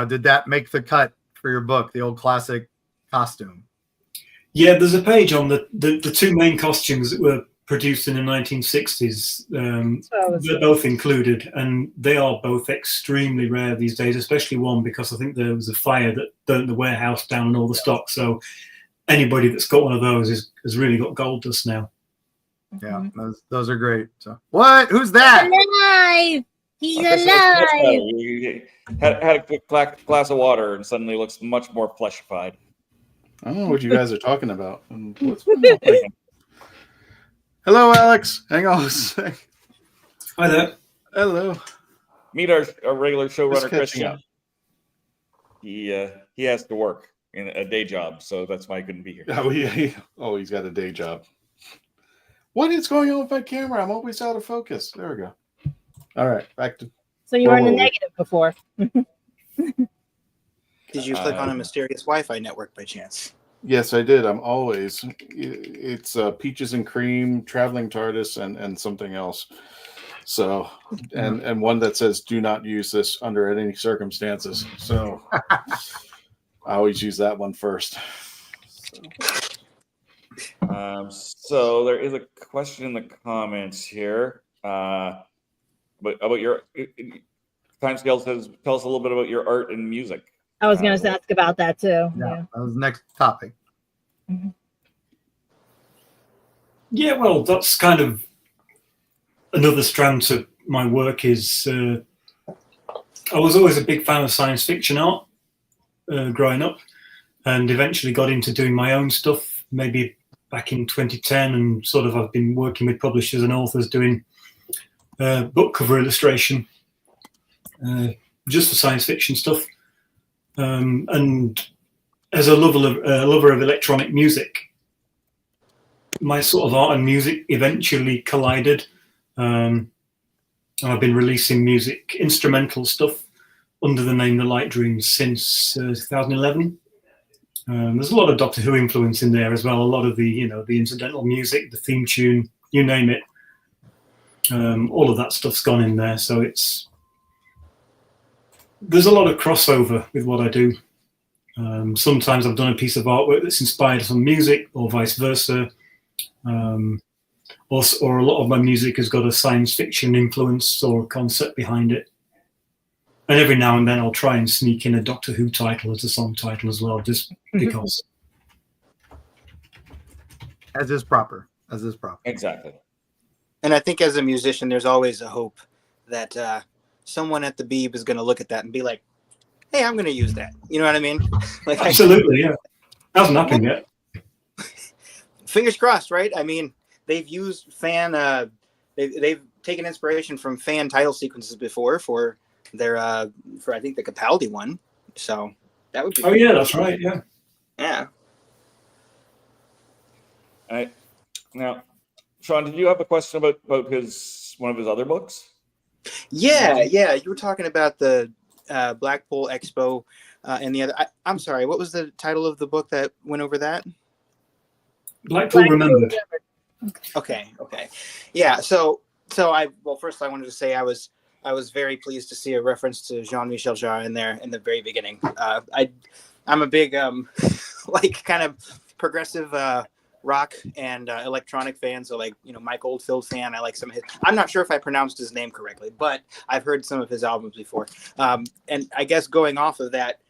S5: Did that make the cut for your book, the old classic costume.
S7: Yeah, there's a page on the two main costumes that were produced in the 1960s. They're both included, and they are both extremely rare these days, especially one because I think there was a fire that burnt the warehouse down and all the stock. So anybody that's got one of those has really got gold dust now.
S5: Yeah, those are great. So what? Who's that?
S6: Alive! He's alive!
S3: He had a quick glass of water and suddenly looks much more fleshified.
S2: I don't know what you guys are talking about. What's Hello, Alex. Hang on a sec.
S7: Hi there.
S2: Hello.
S3: Meet our regular showrunner,
S2: Just
S3: Christian.
S2: catching up.
S3: He has to work in a day job, so that's why he couldn't be here.
S2: Oh, yeah. He's got a day job. What is going on with my camera? I'm always out of focus. There we go. All right, back to.
S6: So you were in the negative before.
S4: Did you click on a mysterious Wi-Fi network by chance?
S2: Yes, I did. I'm always. It's Peaches and Cream, Traveling TARDIS, and something else. So, and one that says "Do not use this under any circumstances." So, I always use that one first.
S3: So there is a question in the comments here. But about your timescale says, tell us a little bit about your art and music.
S6: I was going to ask about that too.
S5: Yeah, that was the next topic.
S6: Mm-hmm.
S7: Yeah, well, that's kind of another strand to my work is I was always a big fan of science fiction art growing up, and eventually got into doing my own stuff maybe back in 2010, and sort of I've been working with publishers and authors doing book cover illustration just for science fiction stuff. And as a lover of electronic music, my sort of art and music eventually collided. I've been releasing music, instrumental stuff, under the name The Light Dreams since 2011. There's a lot of Doctor Who influence in there as well. A lot of the incidental music, the theme tune, you name it. All of that stuff's gone in there. So there's a lot of crossover with what I do. Sometimes I've done a piece of artwork that's inspired some music, or vice versa. Or a lot of my music has got a science fiction influence or a concept behind it. And every now and then I'll try and sneak in a Doctor Who title as a song title as well, just because.
S5: As is proper.
S3: Exactly.
S4: And I think as a musician, there's always a hope that someone at the Beeb is going to look at that and be like, hey, I'm going to use that. You know what I mean? Like,
S7: absolutely, yeah. Hasn't happened yet.
S4: Fingers crossed, right? I mean, they've used they've taken inspiration from fan title sequences before for their for I think the Capaldi one. So that would be
S7: cool. Yeah, that's right, yeah.
S4: Yeah.
S3: All right. Now, Sean, did you have a question about one of his other books?
S4: Yeah. You were talking about the Blackpool Expo and the other. I'm sorry. What was the title of the book that went over that?
S7: Blackpool Remembered.
S4: Okay. Yeah. So first I wanted to say I was very pleased to see a reference to Jean-Michel Jarre in there in the very beginning. I'm a big like kind of progressive rock and electronic fan. So like, Mike Oldfield fan. I like some of his. I'm not sure if I pronounced his name correctly, but I've heard some of his albums before. And I guess going off of that,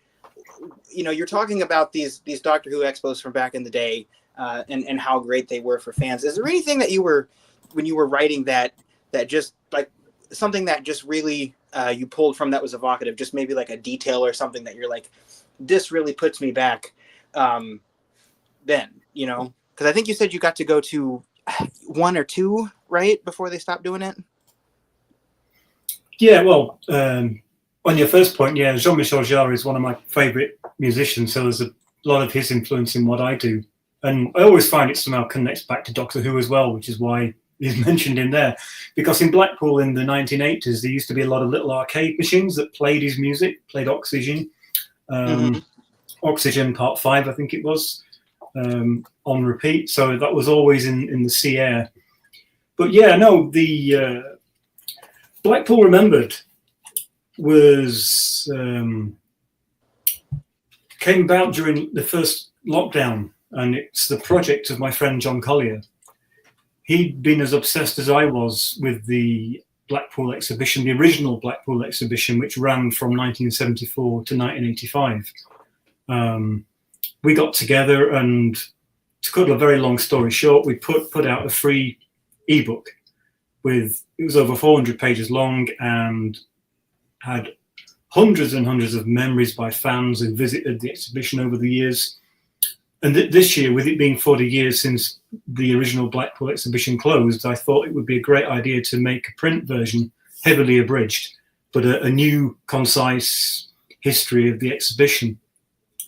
S4: you're talking about these Doctor Who expos from back in the day, and how great they were for fans. Is there anything that when you were writing that just like something that just really you pulled from that was evocative, just maybe like a detail or something that you're like, this really puts me back then, because I think you said you got to go to one or two, right, before they stopped doing it?
S7: Yeah, well, on your first point, yeah, Jean-Michel Jarre is one of my favorite musicians, so there's a lot of his influence in what I do. And I always find it somehow connects back to Doctor Who as well, which is why he's mentioned in there. Because in Blackpool in the 1980s, there used to be a lot of little arcade machines that played his music, played Oxygen. Oxygen Part 5, I think it was, on repeat. So that was always in the sea air. But yeah, no, the Blackpool Remembered was came about during the first lockdown, and it's the project of my friend John Collier. He'd been as obsessed as I was with the Blackpool exhibition, the original Blackpool exhibition, which ran from 1974 to 1985. We got together, and to cut a very long story short, we put out a free ebook it was over 400 pages long and had hundreds and hundreds of memories by fans who visited the exhibition over the years. And this year, with it being 40 years since the original Blackpool exhibition closed, I thought it would be a great idea to make a print version, heavily abridged, but a new, concise history of the exhibition.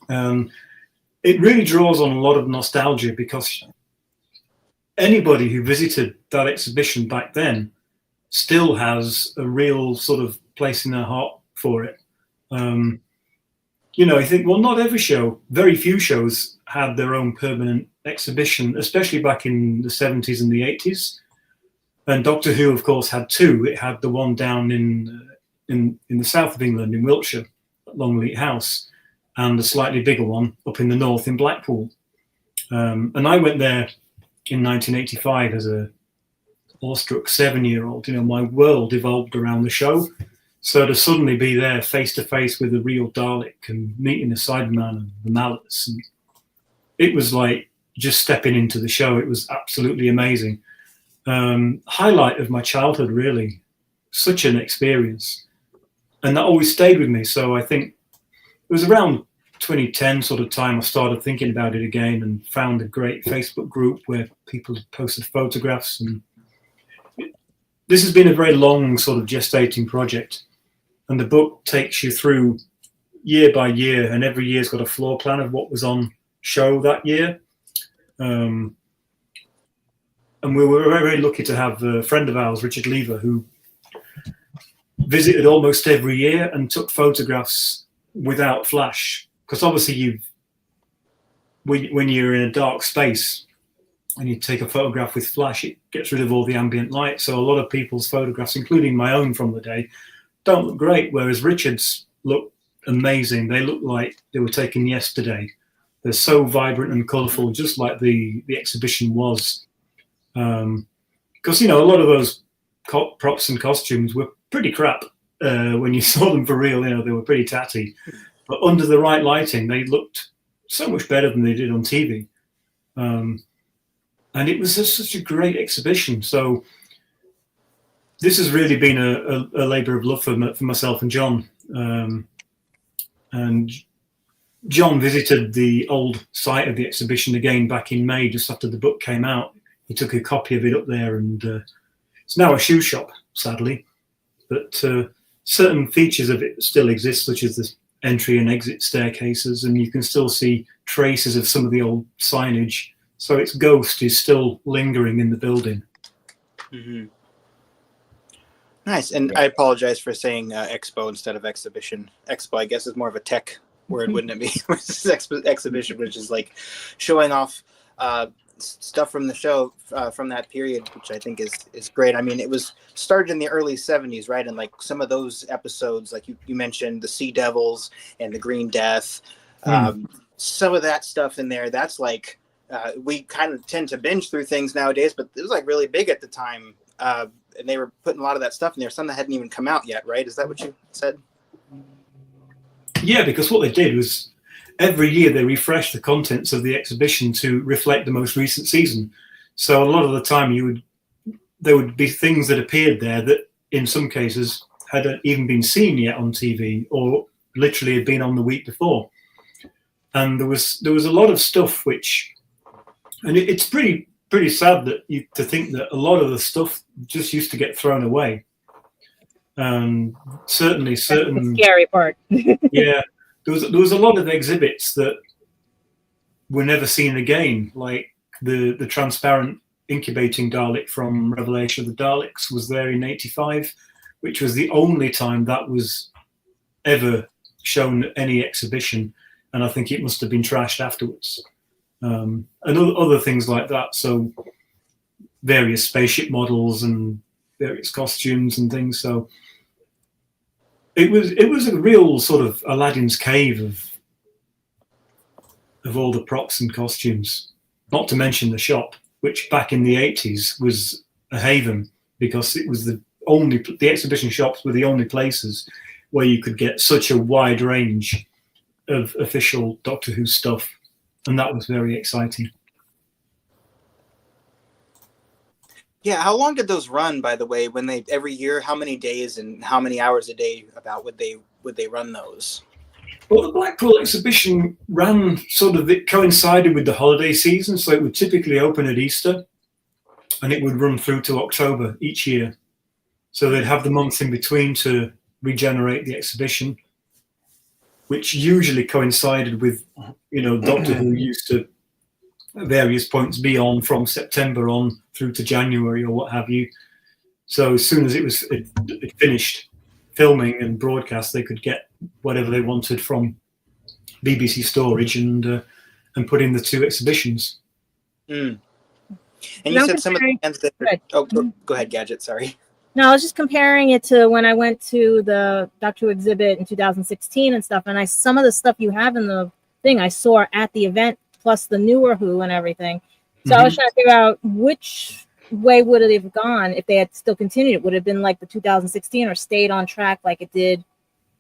S7: It really draws on a lot of nostalgia, because anybody who visited that exhibition back then still has a real sort of place in their heart for it. You know, I think, well, not every show, very few shows had their own permanent exhibition, especially back in the 70s and the 80s. And Doctor Who, of course, had two. It had the one down in the south of England, in Wiltshire, at Longleat House, and a slightly bigger one up in the north in Blackpool. And I went there in 1985 as a awestruck 7-year-old. You know, my world evolved around the show. So to suddenly be there face to face with a real Dalek and meeting the Cyberman and the Mallets, and it was like just stepping into the show. It was absolutely amazing. Highlight of my childhood, really. Such an experience. And that always stayed with me. So I think it was around 2010 sort of time I started thinking about it again, and found a great Facebook group where people posted photographs. And this has been a very long sort of gestating project. And the book takes you through year by year, and every year's got a floor plan of what was on show that year. And we were very, very lucky to have a friend of ours, Richard Lever, who visited almost every year and took photographs without flash. Because obviously when you're in a dark space and you take a photograph with flash, it gets rid of all the ambient light. So a lot of people's photographs, including my own from the day, don't look great, whereas Richard's look amazing. They look like they were taken yesterday. They're so vibrant and colourful, just like the exhibition was. Because, you know, a lot of those props and costumes were pretty crap when you saw them for real. You know, they were pretty tatty. But under the right lighting, they looked so much better than they did on TV. And it was just such a great exhibition. So this has really been a labour of love for myself and John. And John visited the old site of the exhibition again back in May, just after the book came out. He took a copy of it up there, and it's now a shoe shop, sadly. But certain features of it still exist, such as the entry and exit staircases, and you can still see traces of some of the old signage. So its ghost is still lingering in the building.
S4: Mm-hmm. Nice. And I apologize for saying expo instead of exhibition. Expo, I guess, is more of a tech word, wouldn't it be? Exhibition, which is like showing off stuff from the show from that period, which I think is great. I mean, it was started in the early 70s, right? And like some of those episodes, like you mentioned, the Sea Devils and the Green Death, some of that stuff in there, that's like, we kind of tend to binge through things nowadays, but it was like really big at the time. And they were putting a lot of that stuff in there, some that hadn't even come out yet, right? Is that what you said?
S7: Yeah, because what they did was every year they refreshed the contents of the exhibition to reflect the most recent season. So a lot of the time there would be things that appeared there that in some cases hadn't even been seen yet on TV, or literally had been on the week before. And there was a lot of stuff which, and it's pretty sad to think that a lot of the stuff just used to get thrown away. Certainly certain...
S6: That's the scary part.
S7: Yeah. There was a lot of exhibits that were never seen again, like the transparent incubating Dalek from Revelation of the Daleks was there in 85, which was the only time that was ever shown at any exhibition. And I think it must have been trashed afterwards. And other things like that. So various spaceship models and various costumes and things. So it was a real sort of Aladdin's cave of all the props and costumes, not to mention the shop, which back in the 80s was a haven because it was the exhibition shops were the only places where you could get such a wide range of official Doctor Who stuff. And that was very exciting.
S4: Yeah, how long did those run, by the way, when they every year, how many days and how many hours a day about would they run those?
S7: Well, the Blackpool exhibition ran it coincided with the holiday season, so it would typically open at Easter and it would run through to October each year. So they'd have the month in between to regenerate the exhibition, which usually coincided with, Doctor Who used to at various points be on from September on through to January or what have you. So as soon as it finished filming and broadcast, they could get whatever they wanted from BBC storage and put in the two exhibitions.
S4: Mm. And you said some of the bands that go ahead, Gadget, sorry.
S6: No, I was just comparing it to when I went to the Doctor Who exhibit in 2016 and stuff, and some of the stuff you have in the thing I saw at the event, plus the newer Who and everything. So I was trying to figure out which way would it have gone if they had still continued. It would have been like the 2016 or stayed on track like it did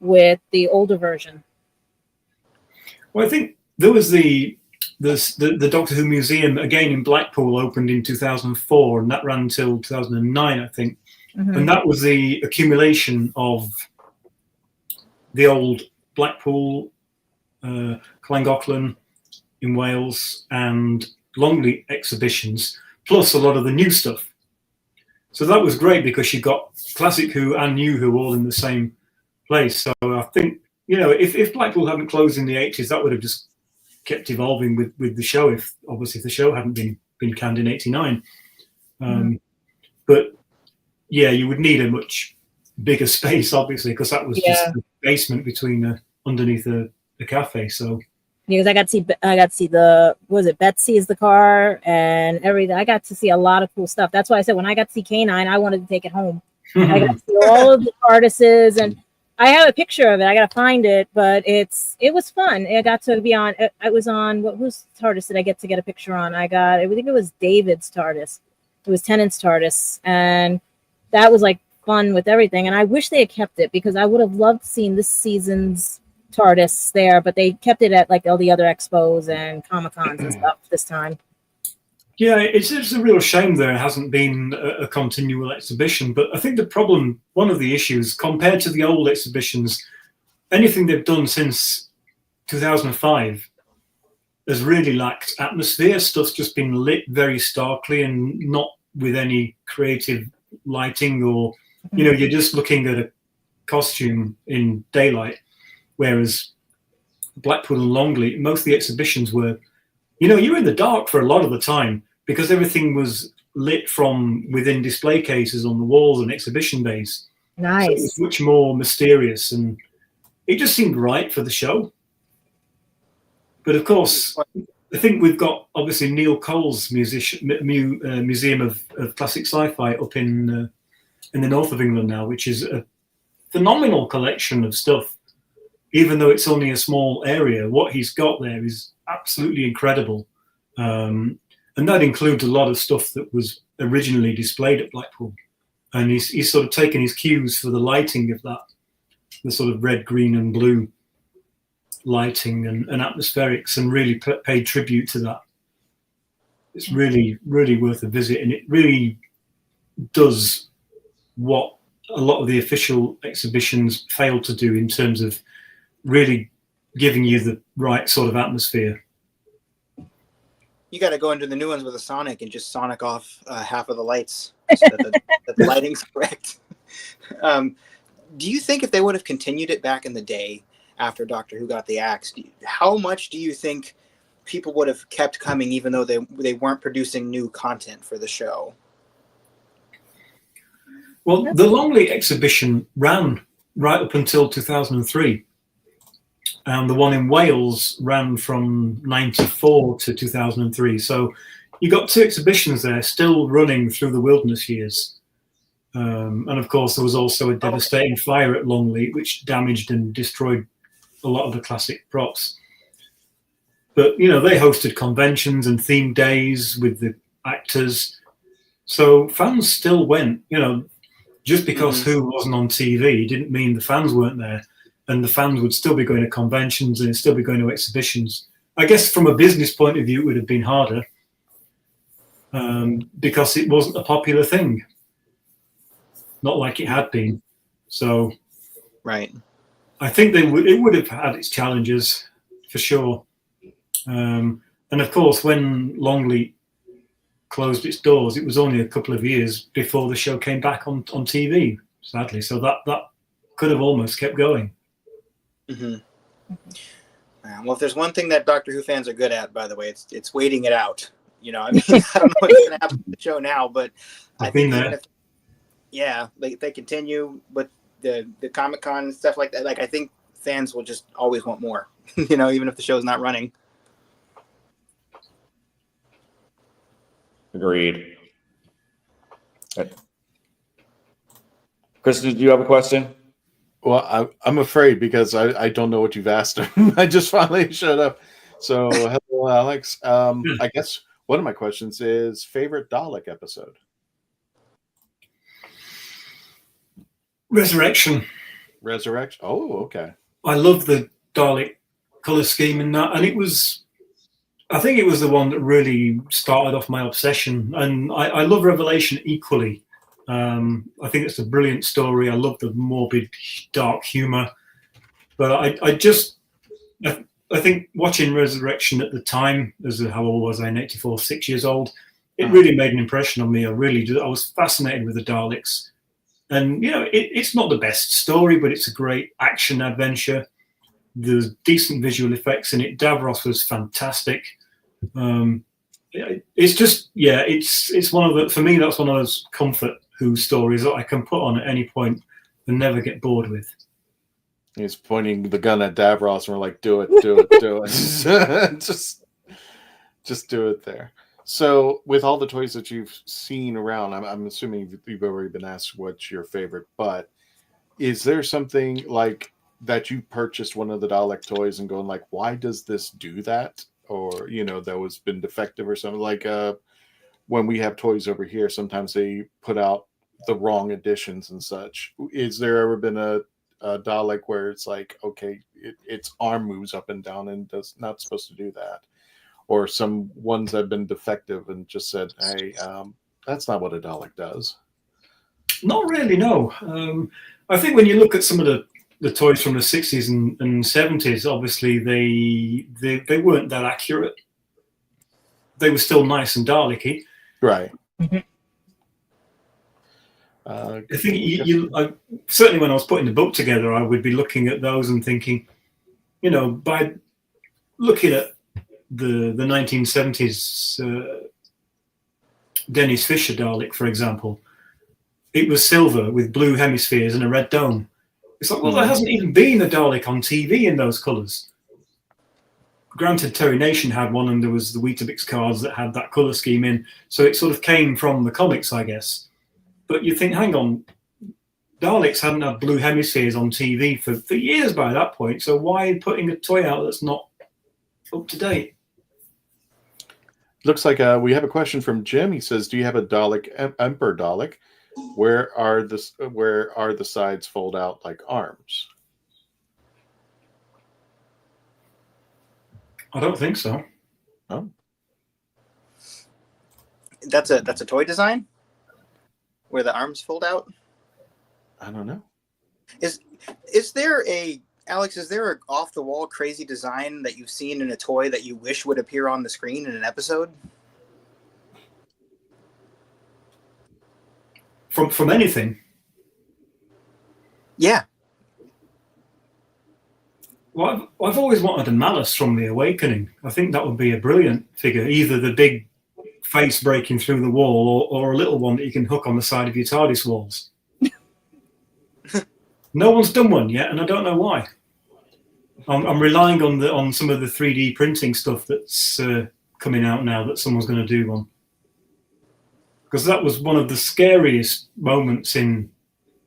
S6: with the older version.
S7: Well, I think there was the Doctor Who Museum again in Blackpool opened in 2004, and that ran until 2009, I think. Mm-hmm. And that was the accumulation of the old Blackpool, Llangollen in Wales, and Longley exhibitions, plus a lot of the new stuff. So that was great because you got classic Who and new Who all in the same place. So I think, if Blackpool hadn't closed in the 80s, that would have just kept evolving with the show if the show hadn't been canned in 89. But yeah, you would need a much bigger space, obviously, because that was just the basement between underneath the cafe. So
S6: because I got to see Betsy is the car and everything. I got to see a lot of cool stuff. That's why I said when I got to see K9, I wanted to take it home. I got to see all of the TARDISes, and I have a picture of it. I got to find it, but it was fun. I got to be on. I was on whose TARDIS did I get to get a picture on? I think it was David's TARDIS. It was Tennant's TARDIS, and that was like fun with everything. And I wish they had kept it because I would have loved seeing this season's TARDIS there, but they kept it at like all the other expos and Comic-Cons and stuff this time.
S7: Yeah, it's a real shame there hasn't been a continual exhibition. But I think one of the issues, compared to the old exhibitions, anything they've done since 2005 has really lacked atmosphere. Stuff's just been lit very starkly and not with any creative lighting or, you're just looking at a costume in daylight. Whereas Blackpool and Longley, most of the exhibitions were, you were in the dark for a lot of the time because everything was lit from within display cases on the walls and exhibition bays.
S6: Nice.
S7: So it was much more mysterious and it just seemed right for the show. But of course, I think we've got obviously Neil Cole's Museum of Classic Sci-Fi up in the north of England now, which is a phenomenal collection of stuff. Even though it's only a small area, what he's got there is absolutely incredible. And that includes a lot of stuff that was originally displayed at Blackpool. And he's sort of taken his cues for the lighting of that, the sort of red, green and blue lighting and atmospherics, and really paid tribute to that. It's really, really worth a visit. And it really does what a lot of the official exhibitions fail to do in terms of really giving you the right sort of atmosphere.
S4: You got to go into the new ones with a sonic and just sonic off half of the lights so that the lighting's correct. Do you think if they would have continued it back in the day after Doctor Who got the axe, how much do you think people would have kept coming even though they weren't producing new content for the show?
S7: Well, the Longley exhibition ran right up until 2003. And the one in Wales ran from 94 to 2003. So you got two exhibitions there still running through the wilderness years. And of course, there was also a devastating fire at Longley, which damaged and destroyed a lot of the classic props. But they hosted conventions and themed days with the actors, so fans still went. Just because Who wasn't on TV didn't mean the fans weren't there, and the fans would still be going to conventions and still be going to exhibitions. I guess from a business point of view, it would have been harder because it wasn't a popular thing, not like it had been. So,
S4: right.
S7: I think it would have had its challenges for sure. And of course, when Longleat closed its doors, it was only a couple of years before the show came back on TV, sadly. So that could have almost kept going.
S4: Well, if there's one thing that Doctor Who fans are good at, by the way, it's waiting it out. I don't know what's going to happen to the show now, but I think even if they continue with the Comic-Con and stuff like that, I think fans will just always want more, even if the show's not running.
S3: Agreed. Kristen, do you have a question?
S2: Well, I'm afraid because I don't know what you've asked him. I just finally showed up. So, hello, Alex. I guess one of my questions is favorite Dalek episode.
S7: Resurrection.
S2: Oh, okay.
S7: I love the Dalek color scheme in that, and I think it was the one that really started off my obsession. And I love Revelation equally. I think it's a brilliant story. I love the morbid, dark humor. But I think watching Resurrection at the time, how old was I? 84, 6 years old. It really made an impression on me. I was fascinated with the Daleks. And, it's not the best story, but it's a great action adventure. There's decent visual effects in it. Davros was fantastic. It's just, it's one of the, for me, that's one of those comfort Who stories that I can put on at any point and never get bored with.
S2: He's pointing the gun at Davros and we're like, do it. just do it there. So with all the toys that you've seen around, I'm assuming you've already been asked what's your favorite, but is there something like that you purchased one of the Dalek toys and going like, why does this do that? Or, that was been defective or something like, when we have toys over here, sometimes they put out the wrong editions and such. Is there ever been a Dalek where it's like, okay, its arm moves up and down and does not supposed to do that? Or some ones that have been defective and just said, hey, that's not what a Dalek does?
S7: Not really, no. I think when you look at some of the toys from the 60s and 70s, obviously they weren't that accurate. They were still nice and Dalek-y.
S2: Right.
S7: I think certainly when I was putting the book together, I would be looking at those and thinking, by looking at the 1970s Dennis Fisher Dalek, for example, it was silver with blue hemispheres and a red dome. It's like, well, there hasn't even been a Dalek on TV in those colours. Granted, Terry Nation had one, and there was the Weetabix cards that had that colour scheme in, so it sort of came from the comics, I guess. But you think, hang on, Daleks hadn't had blue hemispheres on TV for years by that point, so why putting a toy out that's not up to date?
S2: Looks like we have a question from Jim. He says, do you have a Dalek, Emperor Dalek? Where are the sides fold out like arms?
S7: I don't think so.
S2: Oh.
S4: That's a toy design where the arms fold out?
S2: I don't know.
S4: Is there Alex, is there an off the wall crazy design that you've seen in a toy that you wish would appear on the screen in an episode?
S7: From anything?
S4: Yeah.
S7: Well, I've always wanted a Malice from The Awakening. I think that would be a brilliant figure. Either the big face breaking through the wall or a little one that you can hook on the side of your TARDIS walls. No one's done one yet, and I don't know why. I'm relying on some of the 3D printing stuff that's coming out now that someone's going to do one. Because that was one of the scariest moments in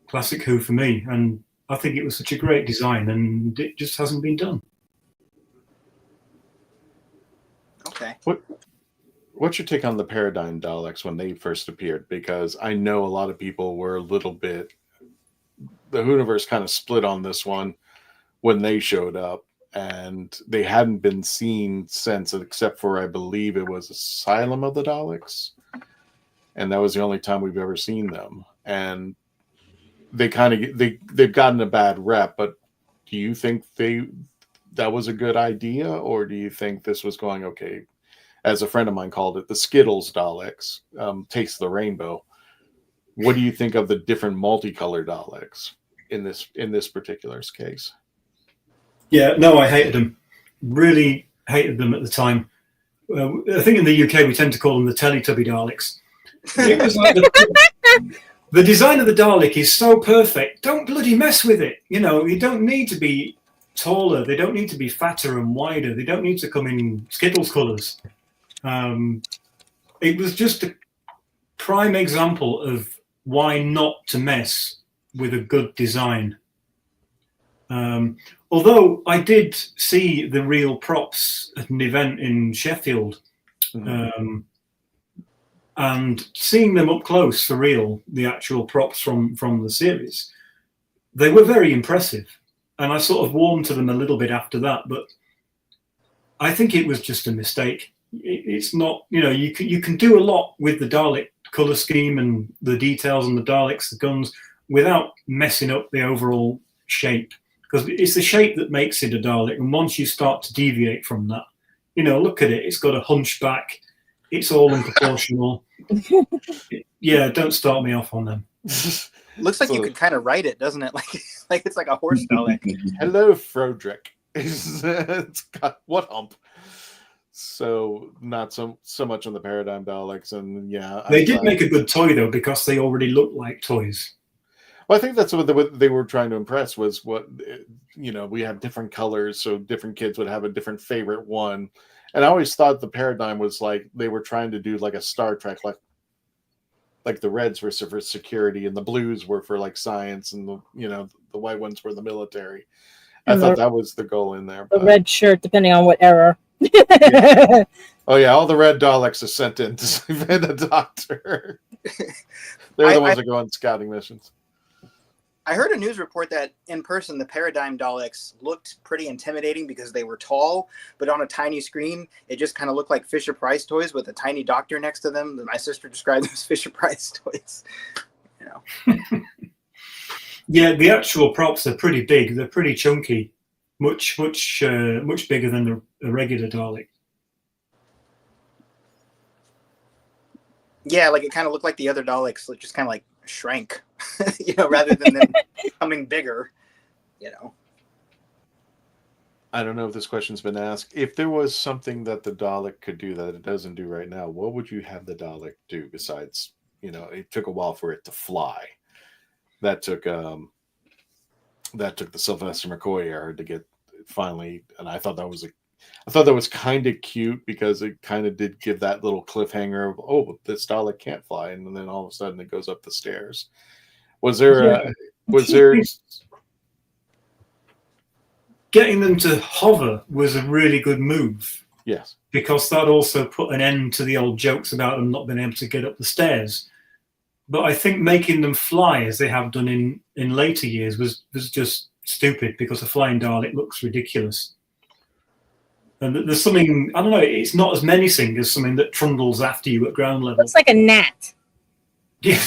S7: Classic Who for me, and I think it was such a great design, and it just hasn't been done.
S4: Okay.
S2: What's your take on the Paradigm Daleks when they first appeared? Because I know a lot of people were a little bit, the Hooniverse kind of split on this one when they showed up, and they hadn't been seen since, except for, I believe it was Asylum of the Daleks, and that was the only time we've ever seen them. And they kind of they've gotten a bad rep, but do you think that was a good idea, or do you think this was going okay? As a friend of mine called it, the Skittles Daleks, taste the rainbow. What do you think of the different multicolored Daleks in this particular case?
S7: Yeah, no, I hated them. Really hated them at the time. I think in the UK we tend to call them the Teletubby Daleks. It was like the design of the Dalek is so perfect. Don't bloody mess with it. You know, you don't need to be taller. They don't need to be fatter and wider. They don't need to come in Skittles colours. It was just a prime example of why not to mess with a good design. Although I did see the real props at an event in Sheffield, and seeing them up close for real, the actual props from the series, they were very impressive. And I sort of warmed to them a little bit after that, but I think it was just a mistake. It's not, you know, you can do a lot with the Dalek color scheme and the details on the Daleks, the guns, without messing up the overall shape, because it's the shape that makes it a Dalek. And once you start to deviate from that, you know, look at it. It's got a hunchback. It's all unproportional. Yeah, don't start me off on them.
S4: Looks like you could kind of write it, doesn't it? Like it's like a horse Dalek.
S2: Hello, Frodrick. It's got what hump? So not so much on the Paradigm Daleks, and yeah,
S7: they did make a good toy though, because they already look like toys.
S2: Well, I think that's what they were trying to impress, was what, you know, we have different colors, so different kids would have a different favorite one. And I always thought the Paradigm was like they were trying to do like a Star Trek, like the reds were for security and the blues were for like science, and the white ones were the military. I thought that was the goal in there.
S6: The red shirt, depending on what era.
S2: Yeah. Oh yeah, all the red Daleks are sent in to save the Doctor. They're the ones that go on scouting missions.
S4: I heard a news report that in person the Paradigm Daleks looked pretty intimidating because they were tall, but on a tiny screen it just kind of looked like Fisher-Price toys with a tiny doctor next to them. My sister described them as Fisher-Price toys. You know.
S7: Yeah, the actual props are pretty big. They're pretty chunky, much bigger than a regular Dalek.
S4: Yeah, like it kind of looked like the other Daleks, just kind of like shrank, you know, rather than them becoming bigger, you know.
S2: I don't know if this question's been asked. If there was something that the Dalek could do that it doesn't do right now, what would you have the Dalek do besides, you know, it took a while for it to fly. That took the Sylvester McCoy era to get finally, and I thought that was kind of cute because it kind of did give that little cliffhanger of, oh, this Dalek can't fly, and then all of a sudden it goes up the stairs. Was there
S7: getting them to hover was a really good move?
S2: Yes, because
S7: that also put an end to the old jokes about them not being able to get up the stairs. But I think making them fly, as they have done in later years, was just stupid, because a flying Dalek looks ridiculous. And there's something, I don't know, it's not as menacing as something that trundles after you at ground level.
S6: Looks like a gnat.
S7: Yeah.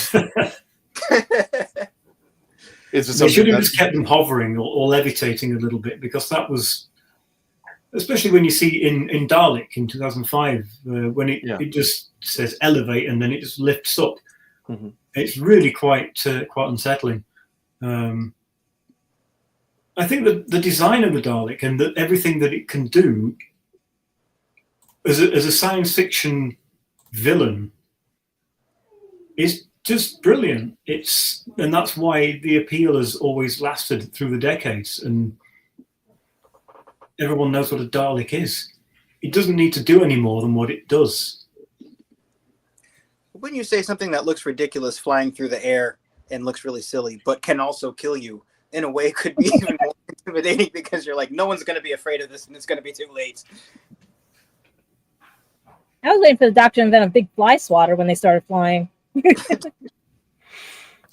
S7: They should have just kept them hovering or levitating a little bit, because that was, especially when you see in Dalek in 2005, when it just says elevate and then it just lifts up.
S2: Mm-hmm.
S7: It's really quite unsettling. I think that the design of the Dalek and everything that it can do as a science fiction villain is just brilliant. And that's why the appeal has always lasted through the decades, and everyone knows what a Dalek is. It doesn't need to do any more than what it does.
S4: When you say something that looks ridiculous flying through the air and looks really silly, but can also kill you, in a way could be even more intimidating, because you're like, no one's going to be afraid of this and it's going to be too late.
S6: I was waiting for the Doctor to invent a big fly swatter when they started flying.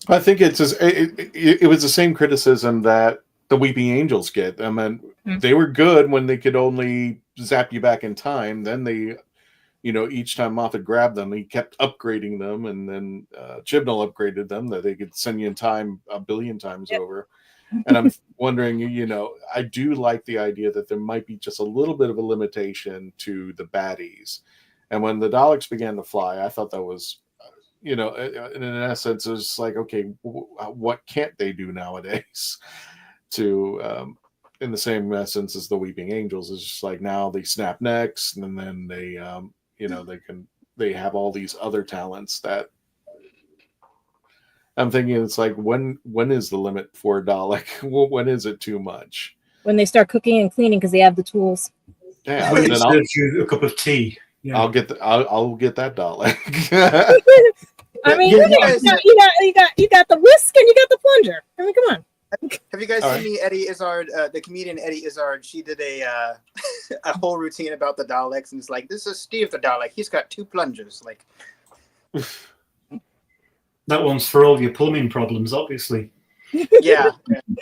S2: I think it was the same criticism that the Weeping Angels get. I mean, they were good when they could only zap you back in time. Then they, each time Moffat grabbed them, he kept upgrading them, and then Chibnall upgraded them that they could send you in time a billion times over. And I'm wondering, I do like the idea that there might be just a little bit of a limitation to the baddies. And when the Daleks began to fly, I thought that was, in essence, it's like, okay, what can't they do nowadays? To in the same essence as the Weeping Angels, is just like now they snap necks, and then they, they have all these other talents that I'm thinking it's like when is the limit for a Dalek? When is it too much?
S6: When they start cooking and cleaning because they have the tools.
S2: Yeah,
S7: When it serves you a cup of tea. Yeah.
S2: I'll get that Dalek.
S6: I mean, you got the whisk and you got the plunger. I mean, come on.
S4: Have you guys seen Eddie Izzard, the comedian Eddie Izzard? She did a whole routine about the Daleks, and it's like, this is Steve the Dalek. He's got 2 plungers. Like,
S7: that one's for all your plumbing problems, obviously.
S4: Yeah.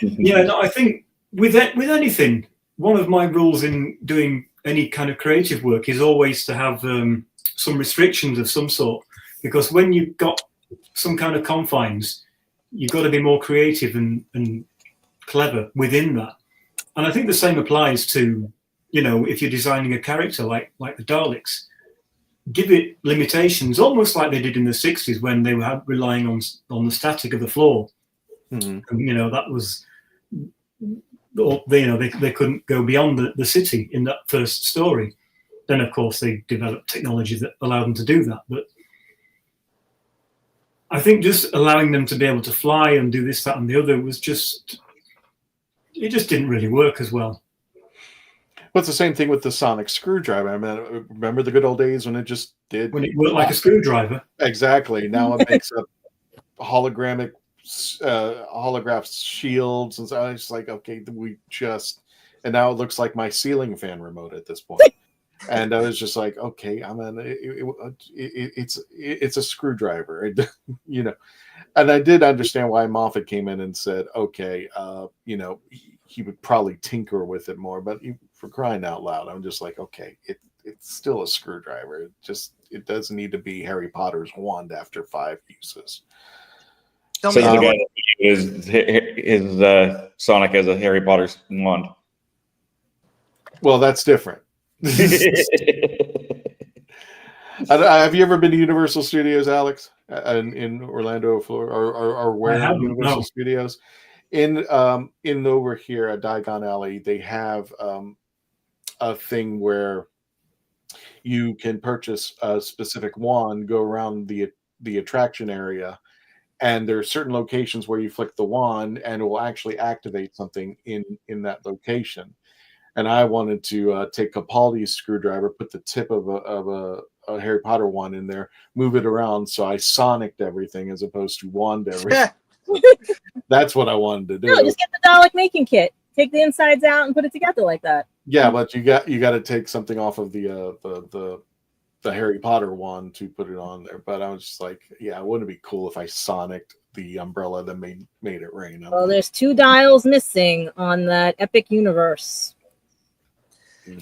S7: Yeah, no, I think with anything, one of my rules in doing any kind of creative work is always to have some restrictions of some sort, because when you've got some kind of confines, you've got to be more creative and clever within that. And I think the same applies to, if you're designing a character like the Daleks, give it limitations, almost like they did in the 60s when they were relying on the static of the floor. Mm-hmm. And, that was, they couldn't go beyond the city in that first story. Then, of course, they developed technology that allowed them to do that. But I think just allowing them to be able to fly and do this, that, and the other was just didn't really work as well.
S2: Well, it's the same thing with the sonic screwdriver. I mean, remember the good old days when it just did...
S7: When it worked like a screwdriver.
S2: Exactly. Now it makes up holograph shields. And so it's like, okay, and now it looks like my ceiling fan remote at this point. And I was just like, okay, I mean, it's a screwdriver, And I did understand why Moffat came in and said, okay, he would probably tinker with it more, but for crying out loud, I'm just like, okay, it's still a screwdriver. It doesn't need to be Harry Potter's wand after 5 uses.
S3: So the guy that his Sonic as a Harry Potter's wand.
S2: Well, that's different. Have you ever been to Universal Studios, Alex, in Orlando, Florida, or where Universal Studios? In over here at Diagon Alley, they have a thing where you can purchase a specific wand, go around the attraction area, and there are certain locations where you flick the wand and it will actually activate something in that location. And I wanted to take Capaldi's screwdriver, put the tip of a Harry Potter wand in there, move it around, so I sonicked everything as opposed to wand everything. That's what I wanted to do.
S6: No, just get the Dalek making kit. Take the insides out and put it together like that.
S2: Yeah, but you got to take something off of the Harry Potter wand to put it on there. But I was just like, yeah, wouldn't it be cool if I sonicked the umbrella that made it rain?
S6: Well, there's 2 dials missing on that epic universe.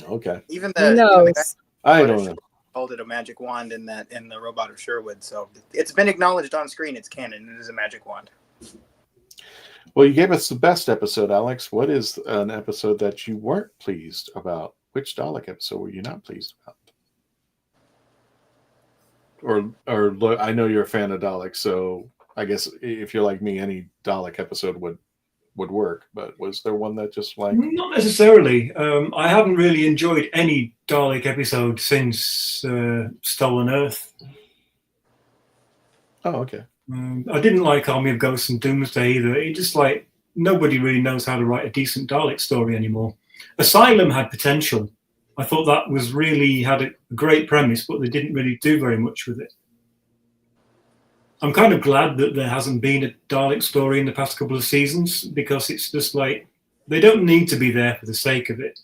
S2: Okay.
S4: Even
S2: I don't know.
S4: Called it a magic wand in the Robot of Sherwood, so it's been acknowledged on screen. It's canon. It is a magic wand.
S2: Well, you gave us the best episode, Alex. What is an episode that you weren't pleased about? Which Dalek episode were you not pleased about? Or I know you're a fan of Dalek, so I guess if you're like me, any Dalek episode would work, but was there one that just like...
S7: Not necessarily. I haven't really enjoyed any Dalek episode since Stolen Earth.
S2: Oh, okay.
S7: I didn't like Army of Ghosts and Doomsday either. It just like, nobody really knows how to write a decent Dalek story anymore. Asylum had potential. I thought that was really had a great premise, but they didn't really do very much with it. I'm kind of glad that there hasn't been a Dalek story in the past couple of seasons, because it's just like, they don't need to be there for the sake of it.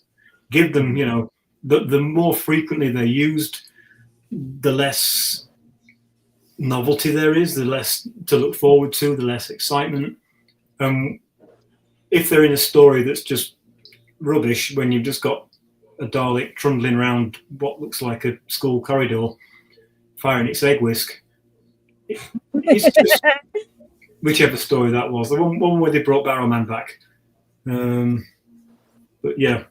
S7: Give them, the more frequently they're used, the less novelty there is, the less to look forward to, the less excitement. If they're in a story that's just rubbish, when you've just got a Dalek trundling around what looks like a school corridor, firing its egg whisk, it's just whichever story that was, the one where they brought Barrowman back. But yeah,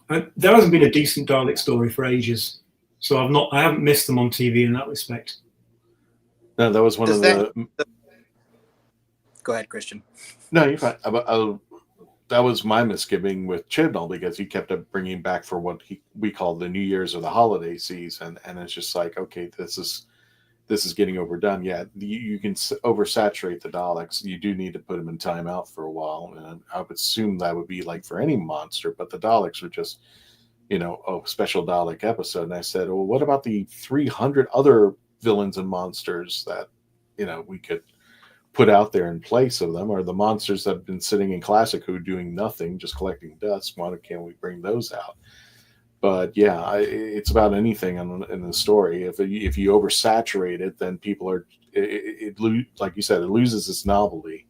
S7: there hasn't been a decent Dalek story for ages, so I haven't missed them on TV in that respect.
S2: No, that was one of the.
S4: Go ahead, Christian.
S2: No, you're fine. That was my misgiving with Chibnall, because he kept bringing back for what we call the New Year's or the holiday season, and it's just like, okay, this is getting overdone. Yeah, you can oversaturate the Daleks. You do need to put them in timeout for a while, and I would assume that would be like for any monster, but the Daleks were just, special Dalek episode. And I said, well, what about the 300 other villains and monsters that, we could put out there in place of them, or the monsters that have been sitting in Classic who are doing nothing, just collecting dust? Why can't we bring those out? But yeah, it's about anything in the story. If you oversaturate it, then people are like you said, it loses its novelty,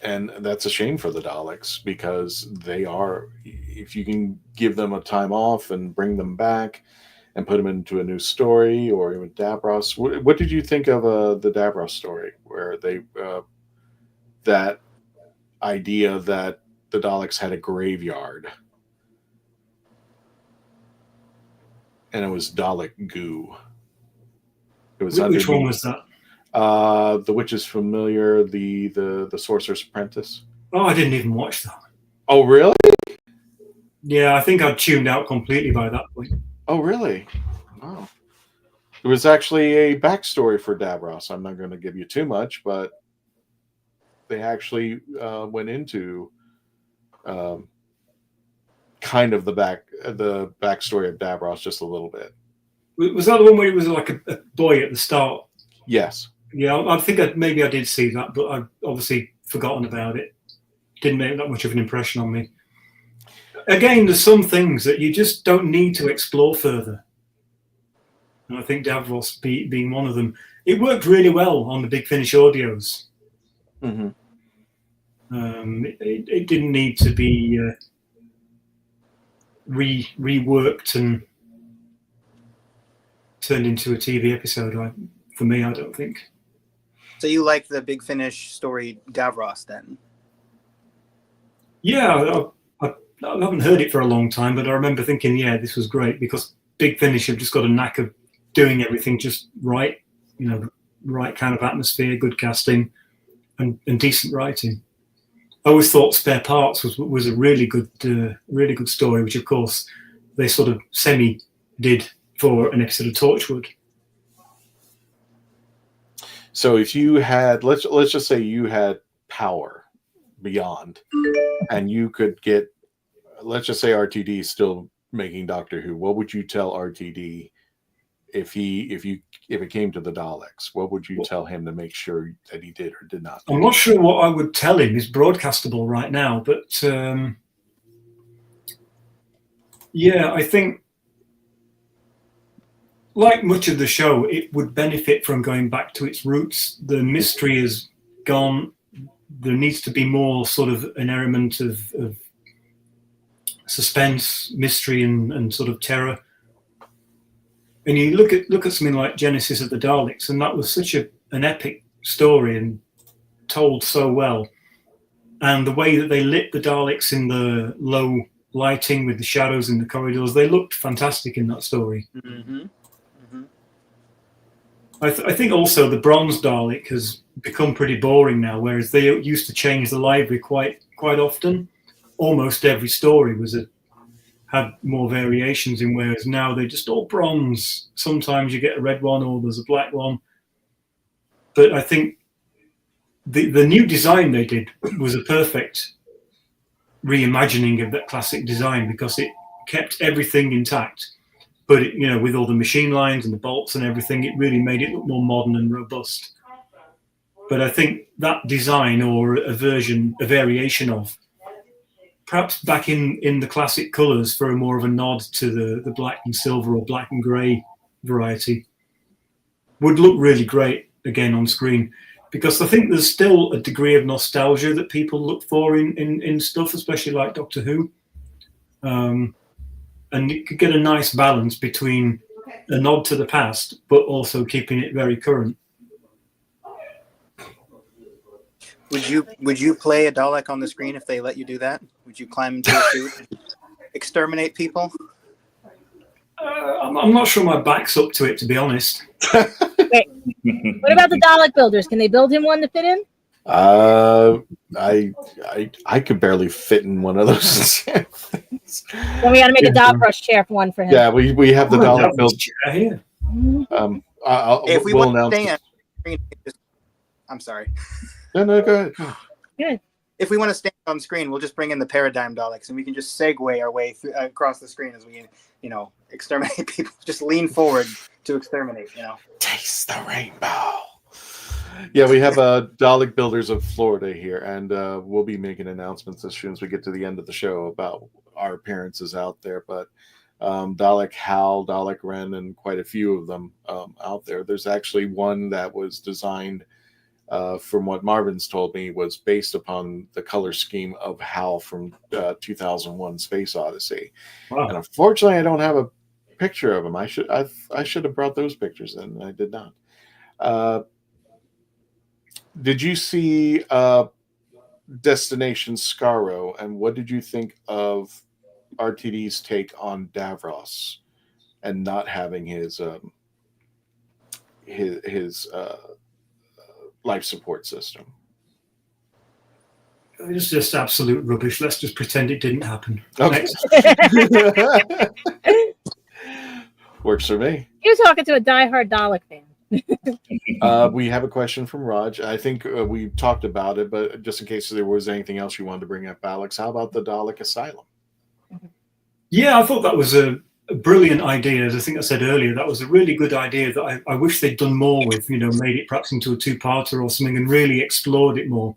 S2: and that's a shame for the Daleks, because they are. If you can give them a time off and bring them back and put them into a new story, or even Davros. What did you think of the Davros story, where they that idea that the Daleks had a graveyard and it was Dalek goo? It was
S7: Which one was that?
S2: The Witch's Familiar, the Sorcerer's Apprentice.
S7: Oh, I didn't even watch that.
S2: Oh, really?
S7: Yeah, I think I'd tuned out completely by that point.
S2: Oh, really? Oh. There was actually a backstory for Davros. I'm not going to give you too much, but they actually went into kind of the backstory of Davros just a little bit.
S7: Was that the one where he was like a boy at the start?
S2: Yes.
S7: Yeah, I think maybe I did see that, but I've obviously forgotten about it. Didn't make that much of an impression on me. Again, there's some things that you just don't need to explore further. And I think Davros being one of them. It worked really well on the Big Finish audios.
S2: Mm-hmm.
S7: It didn't need to be reworked and turned into a TV episode. For me, I don't think.
S4: So you like the Big Finish story Davros then?
S7: Yeah, I haven't heard it for a long time, but I remember thinking, yeah, this was great, because Big Finish have just got a knack of doing everything just right, right kind of atmosphere, good casting, and decent writing. I always thought Spare Parts was a really good story, which of course they sort of semi did for an episode of Torchwood.
S2: So if you had, let's just say you had power beyond, and you could get, let's just say RTD is still making Doctor Who, what would you tell RTD if it came to the Daleks? What would you tell him to make sure that he did or did not do?
S7: I'm not sure what I would tell him is broadcastable right now, but yeah, I think like much of the show, it would benefit from going back to its roots. The mystery is gone. There needs to be more sort of an element of suspense, mystery, and sort of terror. And you look at something like Genesis of the Daleks, and that was such an epic story and told so well. And the way that they lit the Daleks in the low lighting with the shadows in the corridors, they looked fantastic in that story.
S4: Mm-hmm. Mm-hmm.
S7: I think also the Bronze Dalek has become pretty boring now, whereas they used to change the library quite often. Almost every story had more variations in, whereas now they're just all bronze. Sometimes you get a red one or there's a black one. But I think the new design they did was a perfect reimagining of that classic design, because it kept everything intact. But with all the machine lines and the bolts and everything, it really made it look more modern and robust. But I think that design, or a variation of, perhaps back in the classic colours for a more of a nod to the black and silver or black and grey variety would look really great again on screen, because I think there's still a degree of nostalgia that people look for in stuff, especially like Doctor Who. And it could get a nice balance between a nod to the past, but also keeping it very current.
S4: Would you play a Dalek on the screen if they let you do that? Would you climb into a suit and exterminate people?
S7: I'm not sure my back's up to it, to be honest.
S6: Wait, what about the Dalek builders? Can they build him one to fit in?
S2: I could barely fit in one of those things.
S6: Then we got to make a Dalek brush chair for one for him.
S2: Yeah, we have the Dalek build
S7: chair here.
S4: If we want to stand, I'm sorry.
S2: No, go ahead.
S6: Good.
S4: If we want to stand on screen, we'll just bring in the Paradigm Daleks, and we can just segue our way through, across the screen as we, exterminate people. Just lean forward to exterminate.
S2: Taste the rainbow. Yeah, we have Dalek Builders of Florida here, and we'll be making announcements as soon as we get to the end of the show about our appearances out there. But Dalek Hal, Dalek Ren, and quite a few of them out there. There's actually one that was designed, from what Marvin's told me, was based upon the color scheme of Hal from 2001: Space Odyssey. Wow. And unfortunately, I don't have a picture of him. I should have brought those pictures in, and I did not. Did you see Destination Skaro, and what did you think of RTD's take on Davros and not having his life support system?
S7: It's just absolute rubbish. Let's just pretend it didn't happen.
S2: Okay. Works for me.
S6: You're talking to a diehard Dalek fan.
S2: We have a question from Raj. I think we talked about it, but just in case there was anything else you wanted to bring up, Alex, how about the Dalek Asylum?
S7: Yeah, I thought that was a brilliant idea. As I think I said earlier, that was a really good idea that I wish they'd done more with, made it perhaps into a two-parter or something and really explored it more.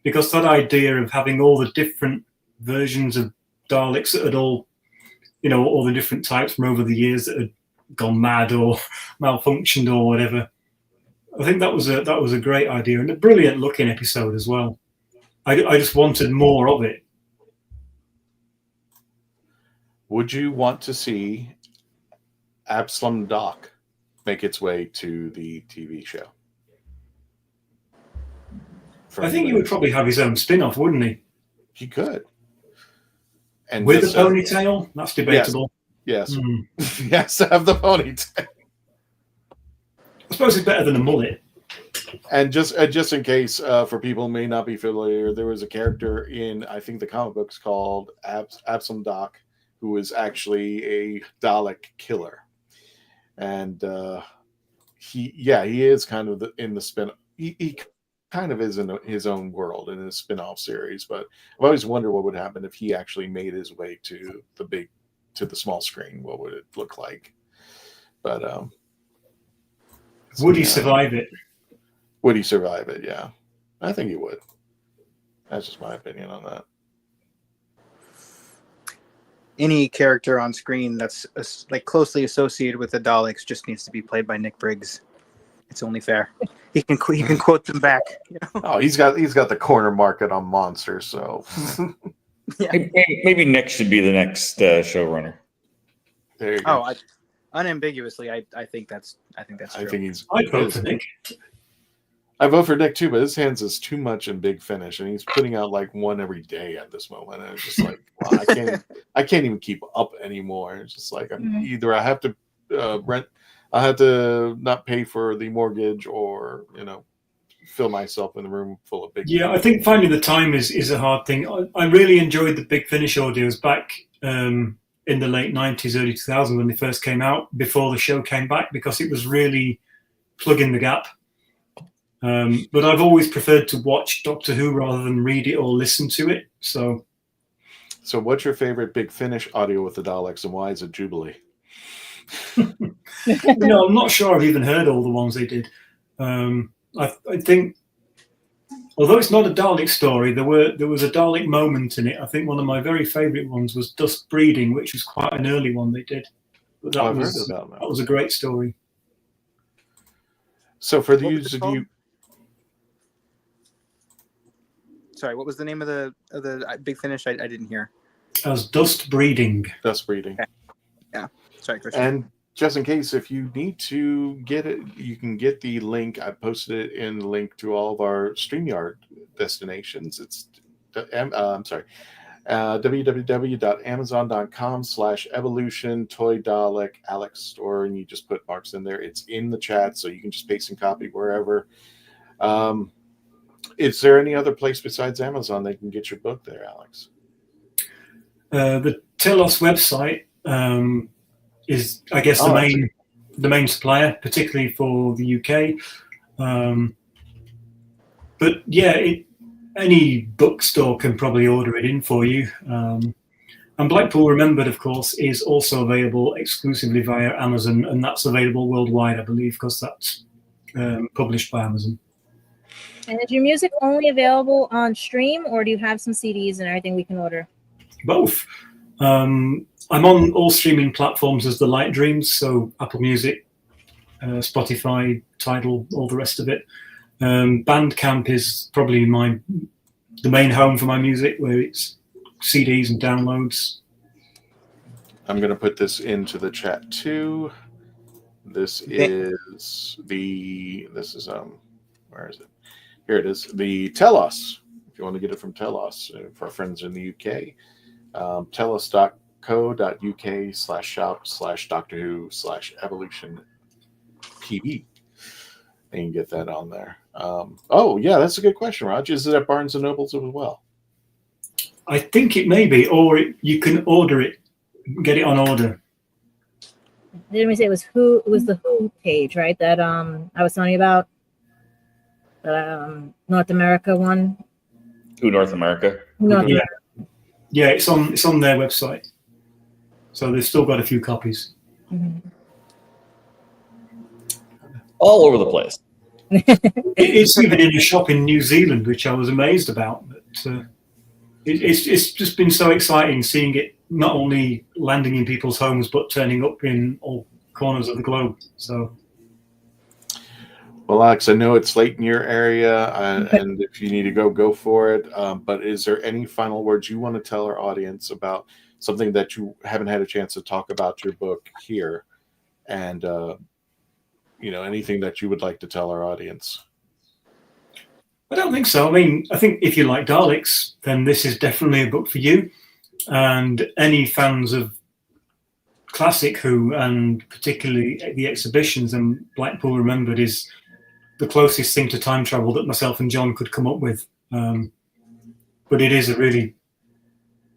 S7: Because that idea of having all the different versions of Daleks that had all the different types from over the years that had gone mad or malfunctioned or whatever. I think that was a great idea and a brilliant looking episode as well. I just wanted more of it.
S2: Would you want to see Absalom Doc make its way to the TV show?
S7: I think he would probably have his own spin-off, wouldn't he?
S2: He could. And
S7: with the ponytail? That's debatable.
S2: Yes. Yes, have the ponytail.
S7: I suppose it's better than a mullet.
S2: And just in case, for people who may not be familiar, there was a character in, I think, the comic books called Absalom Doc, who is actually a Dalek killer. And he is kind of in the spin. He kind of is in his own world in his spin-off series, but I've always wondered what would happen if he actually made his way to the small screen. What would it look like? But
S7: would he survive it?
S2: Would he survive it? Yeah, I think he would. That's just my opinion on that.
S4: Any character on screen that's closely associated with the Daleks just needs to be played by Nick Briggs. It's only fair. He can quote them back.
S2: Oh, he's got the corner market on monsters. So
S4: yeah.
S3: Maybe Nick should be the next showrunner.
S2: There you go.
S4: Oh, unambiguously, I think that's true.
S2: I think he's.
S7: I'd vote for Nick.
S2: I vote for Nick too, but his hands is too much in Big Finish, and he's putting out like one every day at this moment. And it's just like, wow, I can't even keep up anymore. It's just like either I have to rent, I have to not pay for the mortgage, or fill myself in a room full of Big.
S7: Yeah, I think finding the time is a hard thing. I really enjoyed the Big Finish audios back in the late 90s, early 2000s when they first came out, before the show came back, because it was really plugging the gap. But I've always preferred to watch Doctor Who rather than read it or listen to it. So
S2: what's your favorite Big Finish audio with the Daleks, and why is it Jubilee?
S7: I'm not sure I've even heard all the ones they did. I think although it's not a Dalek story, there was a Dalek moment in it. I think one of my very favourite ones was Dust Breeding, which was quite an early one they did. But that
S2: I've heard
S7: was
S2: about that.
S7: that was a great story.
S2: So for
S4: What was
S2: those
S4: it
S2: of
S4: called?
S2: you,
S4: Sorry, what was the name of the Big Finish? I didn't hear.
S7: As Dust Breeding.
S2: Dust Breeding.
S4: Okay. Yeah. Sorry, Christian.
S2: And just in case, if you need to get it, you can get the link. I posted it in the link to all of our StreamYard destinations. It's www.amazon.com/evolution Toy Dalek Alex Storer, and you just put Mark's in there. It's in the chat, so you can just paste and copy wherever. Is there any other place besides Amazon they can get your book there, Alex?
S7: The Telos website is, I guess, the main supplier, particularly for the UK. But yeah, any bookstore can probably order it in for you. And Blackpool Remembered, of course, is also available exclusively via Amazon, and that's available worldwide, I believe, because that's published by Amazon.
S6: And is your music only available on stream, or do you have some CDs and everything we can order?
S7: Both. I'm on all streaming platforms as The Light Dreams, so Apple Music, Spotify, Tidal, all the rest of it. Bandcamp is probably the main home for my music, where it's CDs and downloads.
S2: I'm going to put this into the chat too. This is where is it? Here it is. The Telos. If you want to get it from Telos, for our friends in the UK, telos.co.uk/shop/Doctor Who/Evolution TV. And you can get that on there. Oh, yeah, that's a good question, Raj. Is it at Barnes & Nobles as well?
S7: I think it may be, or you can order it, get it on order.
S6: Didn't we say it was Who? It was the Who page, right? That I was telling you about. North America one.
S3: Who North America?
S6: North
S7: Yeah.
S6: America.
S7: Yeah, it's on their website. So they've still got a few copies.
S6: Mm-hmm.
S3: All over the place.
S7: It's even in a shop in New Zealand, which I was amazed about. But it's just been so exciting seeing it not only landing in people's homes, but turning up in all corners of the globe. So,
S2: well, Alex, I know it's late in your area, and if you need to go for it. But is there any final words you want to tell our audience about something that you haven't had a chance to talk about your book here, and anything that you would like to tell our audience?
S7: I don't think so. I mean, I think if you like Daleks, then this is definitely a book for you. And any fans of classic Who, and particularly the exhibitions, and Blackpool Remembered is the closest thing to time travel that myself and John could come up with. But it is a really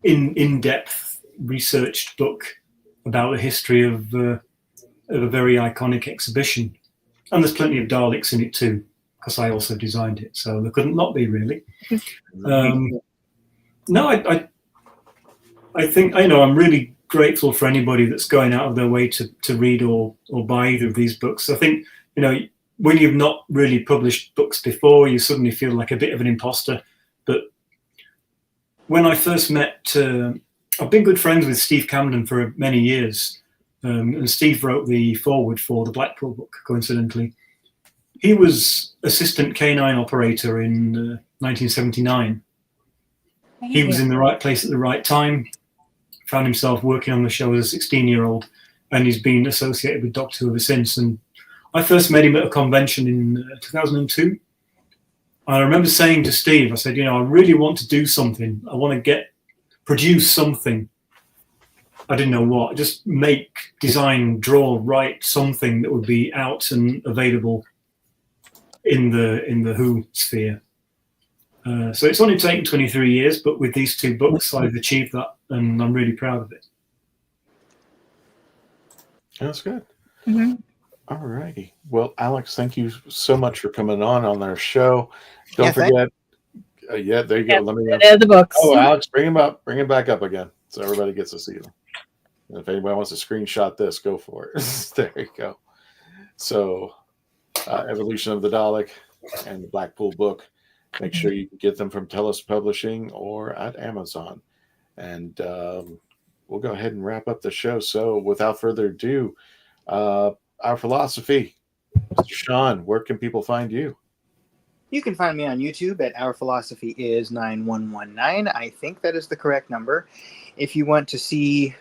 S7: in-depth researched book about the history of a very iconic exhibition. And there's plenty of Daleks in it too, because I also designed it, so there couldn't not be, really. No, I think, I'm really grateful for anybody that's going out of their way to read or buy either of these books. I think, when you've not really published books before, you suddenly feel like a bit of an imposter. But when I first met, I've been good friends with Steve Camden for many years. And Steve wrote the foreword for the Blackpool book, coincidentally. He was assistant K9 operator in 1979. He was in the right place at the right time, found himself working on the show as a 16-year-old, and he's been associated with Doctor Who ever since. And I first met him at a convention in 2002. And I remember saying to Steve, I said, I really want to do something. I want to produce something. I didn't know what. Just make, design, draw, write something that would be out and available in the Who sphere. So it's only taken 23 years, but with these two books, I've achieved that, and I'm really proud of it.
S2: That's good.
S6: Mm-hmm.
S2: All righty. Well, Alex, thank you so much for coming on our show. Don't forget. There you go. Let me.
S6: They're the books.
S2: Oh, Alex, bring him up. Bring him back up again, so everybody gets to see them. And if anybody wants to screenshot this, go for it. There you go. So, Evolution of the Dalek and the Blackpool book. Make sure you can get them from Telos Publishing or at Amazon. And we'll go ahead and wrap up the show. So without further ado, our philosophy. Mr. Sean, where can people find you?
S4: You can find me on YouTube at Our Philosophy is 9119. I think that is the correct number. If you want to see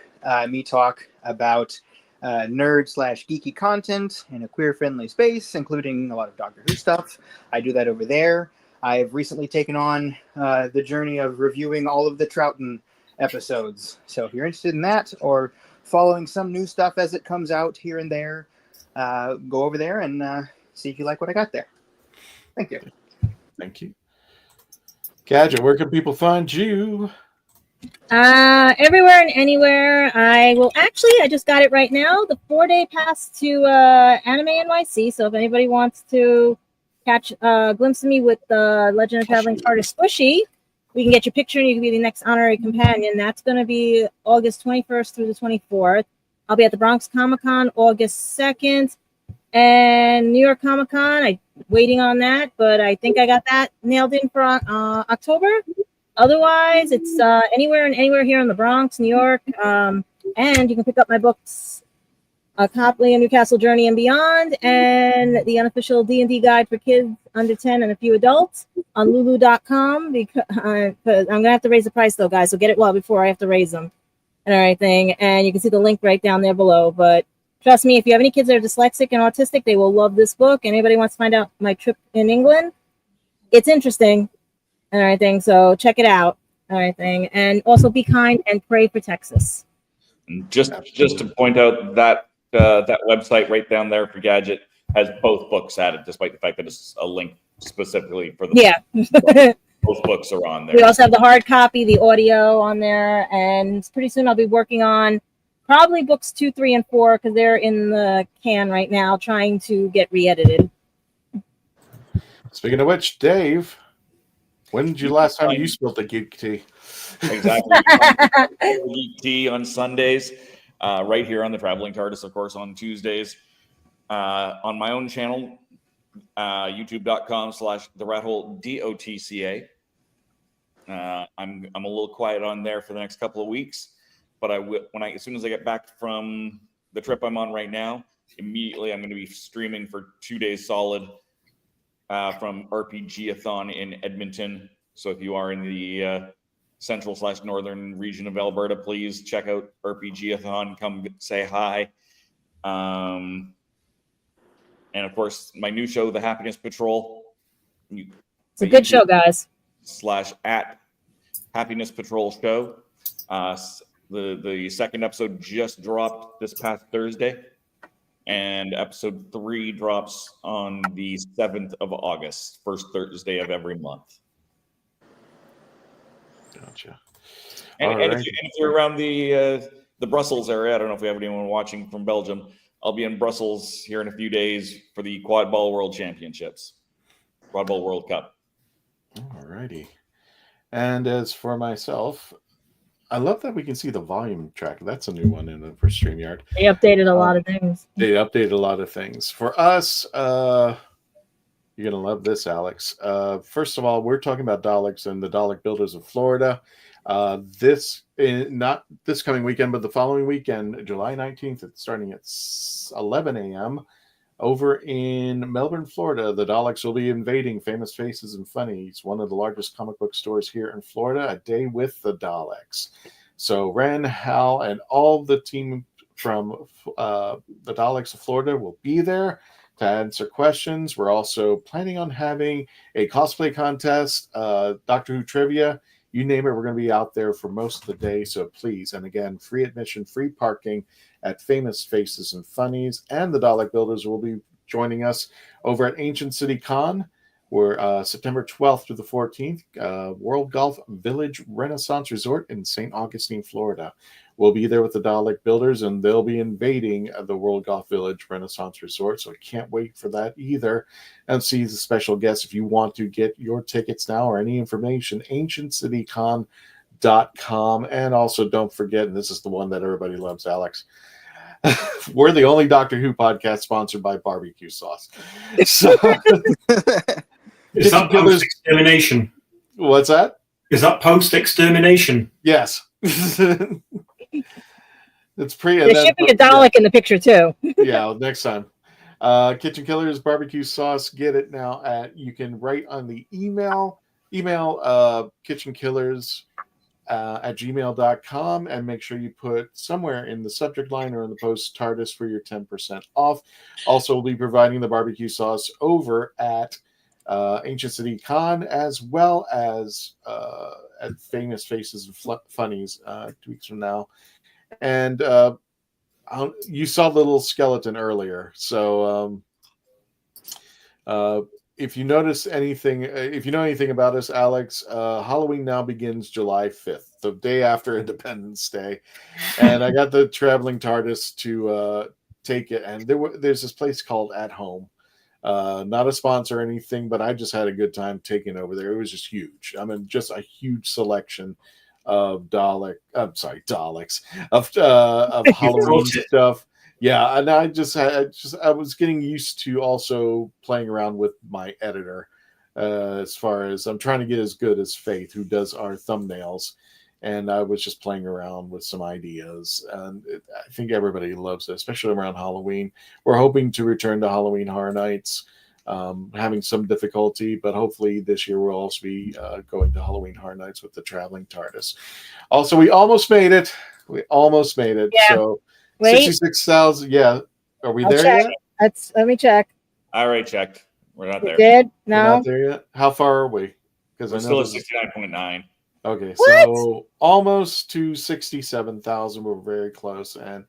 S4: me talk about nerd/geeky content in a queer-friendly space, including a lot of Doctor Who stuff, I do that over there. I've recently taken on the journey of reviewing all of the Troughton episodes. So if you're interested in that or following some new stuff as it comes out here and there, go over there and see if you like what I got there. Thank you.
S2: Thank you. Gadget, where can people find you?
S6: Everywhere and anywhere. I just got it right now, the 4-day pass to Anime NYC. So if anybody wants to catch a glimpse of me with the Legend of Traveling TARDIS Squishy, we can get your picture and you can be the next honorary companion. That's going to be August 21st through the 24th. I'll be at the Bronx Comic Con August 2nd and New York Comic Con. I'm waiting on that, but I think I got that nailed in for October. Otherwise, it's anywhere and anywhere here in the Bronx, New York. And you can pick up my books, Copley and Newcastle Journey and Beyond, and the unofficial D&D guide for kids under 10 and a few adults on lulu.com, because I'm going to have to raise the price, though, guys. So get it well before I have to raise them and everything. And you can see the link right down there below. But trust me, if you have any kids that are dyslexic and autistic, they will love this book. Anybody wants to find out my trip in England, it's interesting and everything. So check it out and everything. And also be kind and pray for Texas.
S3: And just to point out that that website right down there for Gadget has both books added, despite the fact that it's a link specifically for the both books are on there.
S6: We also have the hard copy, the audio on there, and pretty soon I'll be working on probably books 2, 3, and 4 because they're in the can right now, trying to get re-edited.
S2: Speaking of which, Dave, when did you last time you spilled the geek tea?
S3: Exactly. Geek tea on Sundays, right here on the Traveling TARDIS, of course, on Tuesdays. On my own channel, youtube.com/TheRatHole.ca. I'm a little quiet on there for the next couple of weeks, but as soon as I get back from the trip I'm on right now, immediately I'm going to be streaming for 2 days solid from RPG-a-thon in Edmonton. So if you are in the central/northern region of Alberta, please check out RPG-a-thon. Come say hi. And of course, my new show, The Happiness Patrol.
S6: It's a good show, guys.
S3: /at Happiness Patrol Show. The second episode just dropped this past Thursday, and episode 3 drops on the 7th of August, first Thursday of every month.
S2: Gotcha.
S3: And if you're around the Brussels area, I don't know if we have anyone watching from Belgium. I'll be in Brussels here in a few days for the Quad Ball World Championships, Quad Ball World Cup.
S2: All righty. And as for myself, I love that we can see the volume track. That's a new one for StreamYard.
S6: They updated a lot of things.
S2: They updated a lot of things. For us, you're going to love this, Alex. First of all, we're talking about Daleks and the Dalek Builders of Florida. Not this coming weekend, but the following weekend, July 19th, it's starting at 11 a.m. Over in Melbourne, Florida. The Daleks will be invading Famous Faces and Funnies, one of the largest comic book stores here in Florida, a day with the Daleks. So Ren, Hal, and all the team from the Daleks of Florida will be there to answer questions. We're also planning on having a cosplay contest, Doctor Who trivia, you name it, we're going to be out there for most of the day. So please, and again, free admission, free parking at Famous Faces and Funnies. And the Dalek Builders will be joining us over at Ancient City Con, where September 12th through the 14th, World Golf Village Renaissance Resort in St. Augustine, Florida. We'll be there with the Dalek Builders, and they'll be invading the World Golf Village Renaissance Resort. So I can't wait for that either. And see the special guests. If you want to get your tickets now or any information, ancientcitycon.com. And also don't forget, and this is the one that everybody loves, Alex, we're the only Doctor Who podcast sponsored by barbecue sauce. So
S7: Is that post-extermination?
S2: What's that?
S7: Is that post-extermination?
S2: Yes. It's pre.
S6: They're shipping a Dalek in the picture too.
S2: Yeah, next time. Kitchen Killers barbecue sauce. Get it now you can write on the email kitchenkillers at gmail.com and make sure you put somewhere in the subject line or in the post TARDIS for your 10% off. Also, we'll be providing the barbecue sauce over at Ancient City Con, as well as at Famous Faces and Funnies 2 weeks from now. And you saw the little skeleton earlier, so if you notice anything, if you know anything about us, Alex, Halloween now begins July 5th, the day after Independence Day, and I got the traveling TARDIS to take it, and there's this place called At Home. Not a sponsor or anything, but I just had a good time taking over there. It was just huge. I mean, just a huge selection of Daleks of Halloween stuff. Yeah, and I was getting used to also playing around with my editor, as far as I'm trying to get as good as Faith, who does our thumbnails, and I was just playing around with some ideas, and I think everybody loves it, especially around Halloween. We're hoping to return to Halloween Horror Nights. Having some difficulty, but hopefully this year we'll also be going to Halloween Horror Nights with the traveling TARDIS. Also, we almost made it.
S6: Yeah.
S2: So
S6: Wait.
S2: 66,000. Yeah. Are we
S6: I'll
S2: there
S6: check.
S2: yet?
S6: Let me check.
S3: I already checked. We're not
S6: You
S3: there.
S6: did?
S2: We're
S6: No.
S2: not there yet? How far are we? Because
S3: We're still at 69.9.
S2: Okay,
S6: What?
S2: so almost to 67,000. We're very close, and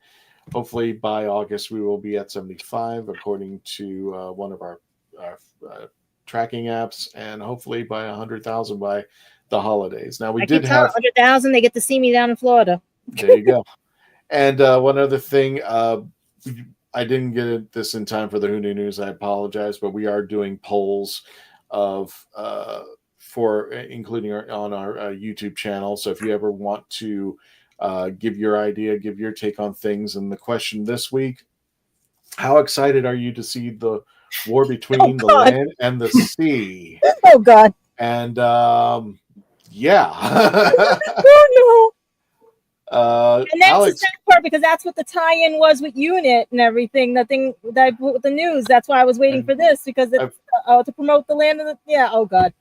S2: hopefully by August we will be at 75, according to one of our tracking apps, and hopefully by 100,000 by the holidays. Now we did have
S6: 100,000. They get to see me down in Florida.
S2: There you go. And one other thing, I didn't get this in time for the Who Knew News. I apologize, but we are doing polls for including on our YouTube channel. So if you ever want to give your idea, give your take on things, and the question this week: how excited are you to see the war between the land and the sea?
S6: Oh God!
S2: And yeah.
S6: Oh no! And that's
S2: Alex,
S6: the sad part, because that's what the tie-in was with Unit and everything. The thing that I put with the news. That's why I was waiting for this, because it's to promote the land of the. Yeah. Oh God.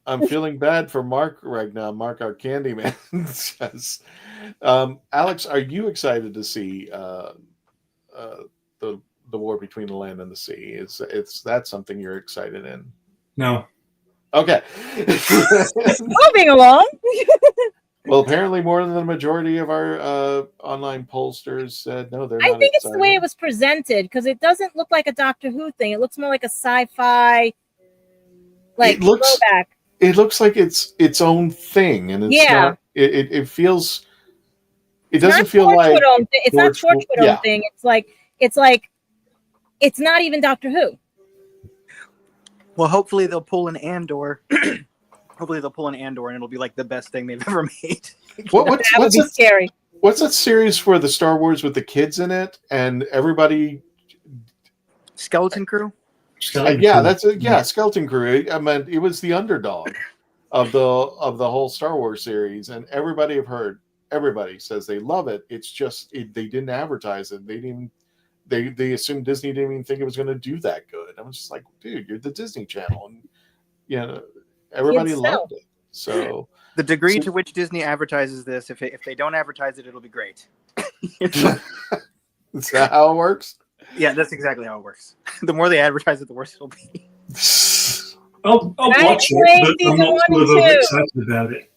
S2: I'm feeling bad for Mark right now. Mark, our Candyman, says, Alex, are you excited to see the war between the land and the sea? Is that something you're excited in?
S7: No.
S2: Okay.
S6: Moving along.
S2: Well, apparently more than the majority of our online pollsters said no. They're not.
S6: I think it's
S2: excited.
S6: the way it was presented, because it doesn't look like a Doctor Who thing. It looks more like a sci-fi, like throwback.
S2: It looks like it's its own thing, and it's not. It feels. It doesn't feel like
S6: it's not Torchwood own thing. It's like it's not even Doctor Who.
S4: Well, hopefully they'll pull an Andor. Hopefully they'll pull an Andor, and it'll be like the best thing they've ever made.
S6: That would be scary.
S2: What's that series for the Star Wars with the kids in it and everybody?
S4: Skeleton Crew.
S2: Skeleton Crew. I mean, it was the underdog of the whole Star Wars series, and everybody says they love it. It's just they didn't advertise it. They didn't. They assumed Disney didn't even think it was going to do that good. I was just like, dude, you're the Disney Channel, and everybody loved it. So
S4: the degree to which Disney advertises this, if they don't advertise it, it'll be great.
S2: Is that how it works?
S4: Yeah, that's exactly how it works. The more they advertise it, the worse it'll be.
S7: I'll watch it, but I'm not sort of excited about it.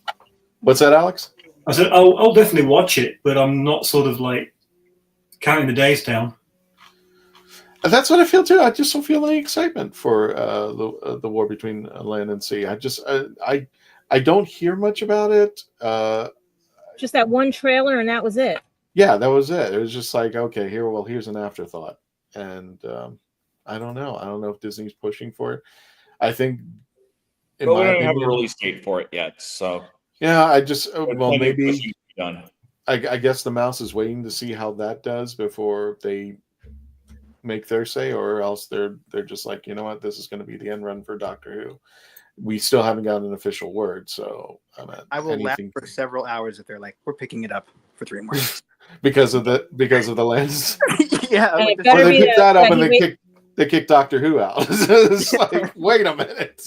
S2: What's that, Alex?
S7: I said I'll definitely watch it, but I'm not sort of like counting the days down.
S2: That's what I feel too. I just don't feel any excitement for the war between land and sea. I don't hear much about it.
S6: Just that one trailer, and that was it.
S2: Yeah, that was it. It was just like, okay, here's an afterthought, and I don't know. I don't know if Disney's pushing for it. I think,
S3: we don't have a release date for it yet, so
S2: yeah. I just maybe
S3: done.
S2: I guess the mouse is waiting to see how that does before they make their say, or else they're just like, you know what, this is going to be the end run for Doctor Who. We still haven't gotten an official word, so
S4: I will laugh for several hours if they're like, we're picking it up for 3 more months.
S2: because of the lens.
S4: Yeah,
S6: And
S4: like
S6: it better
S2: Or they
S6: be
S2: picked
S6: that
S2: that up and
S6: he
S2: they kicked Doctor Who out. It's like, wait a minute.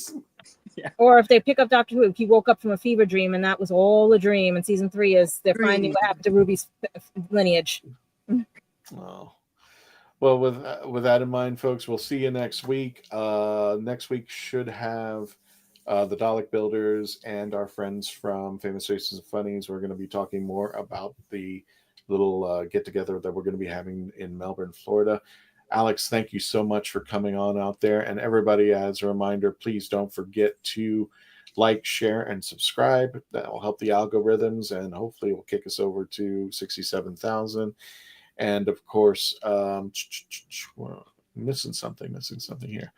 S6: Or if they pick up Doctor Who, he woke up from a fever dream and that was all a dream. And season 3 is they're finding what happened to Ruby's lineage.
S2: Oh. Well, with that in mind, folks, we'll see you next week. Next week should have the Dalek Builders and our friends from Famous Faces and Funnies. We're going to be talking more about the little get-together that we're going to be having in Melbourne, Florida. Alex, thank you so much for coming on out there. And everybody, as a reminder, please don't forget to like, share, and subscribe. That will help the algorithms, and hopefully it will kick us over to 67,000. And of course, missing something here.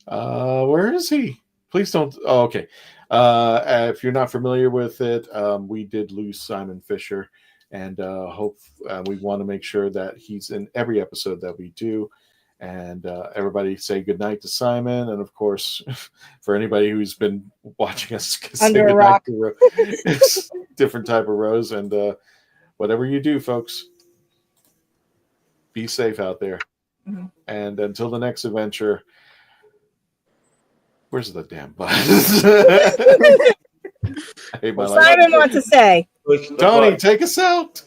S2: Where is he? Please don't. Oh, okay. If you're not familiar with it, we did lose Simon Fisher, and we want to make sure that he's in every episode that we do. And everybody say goodnight to Simon. And of course, for anybody who's been watching us,
S6: Under a rock.
S2: It's different type of Rose. And whatever you do, folks, be safe out there.
S6: Mm-hmm.
S2: And until the next adventure, where's the damn button?
S6: Simon wants to say.
S2: Tony, take us out.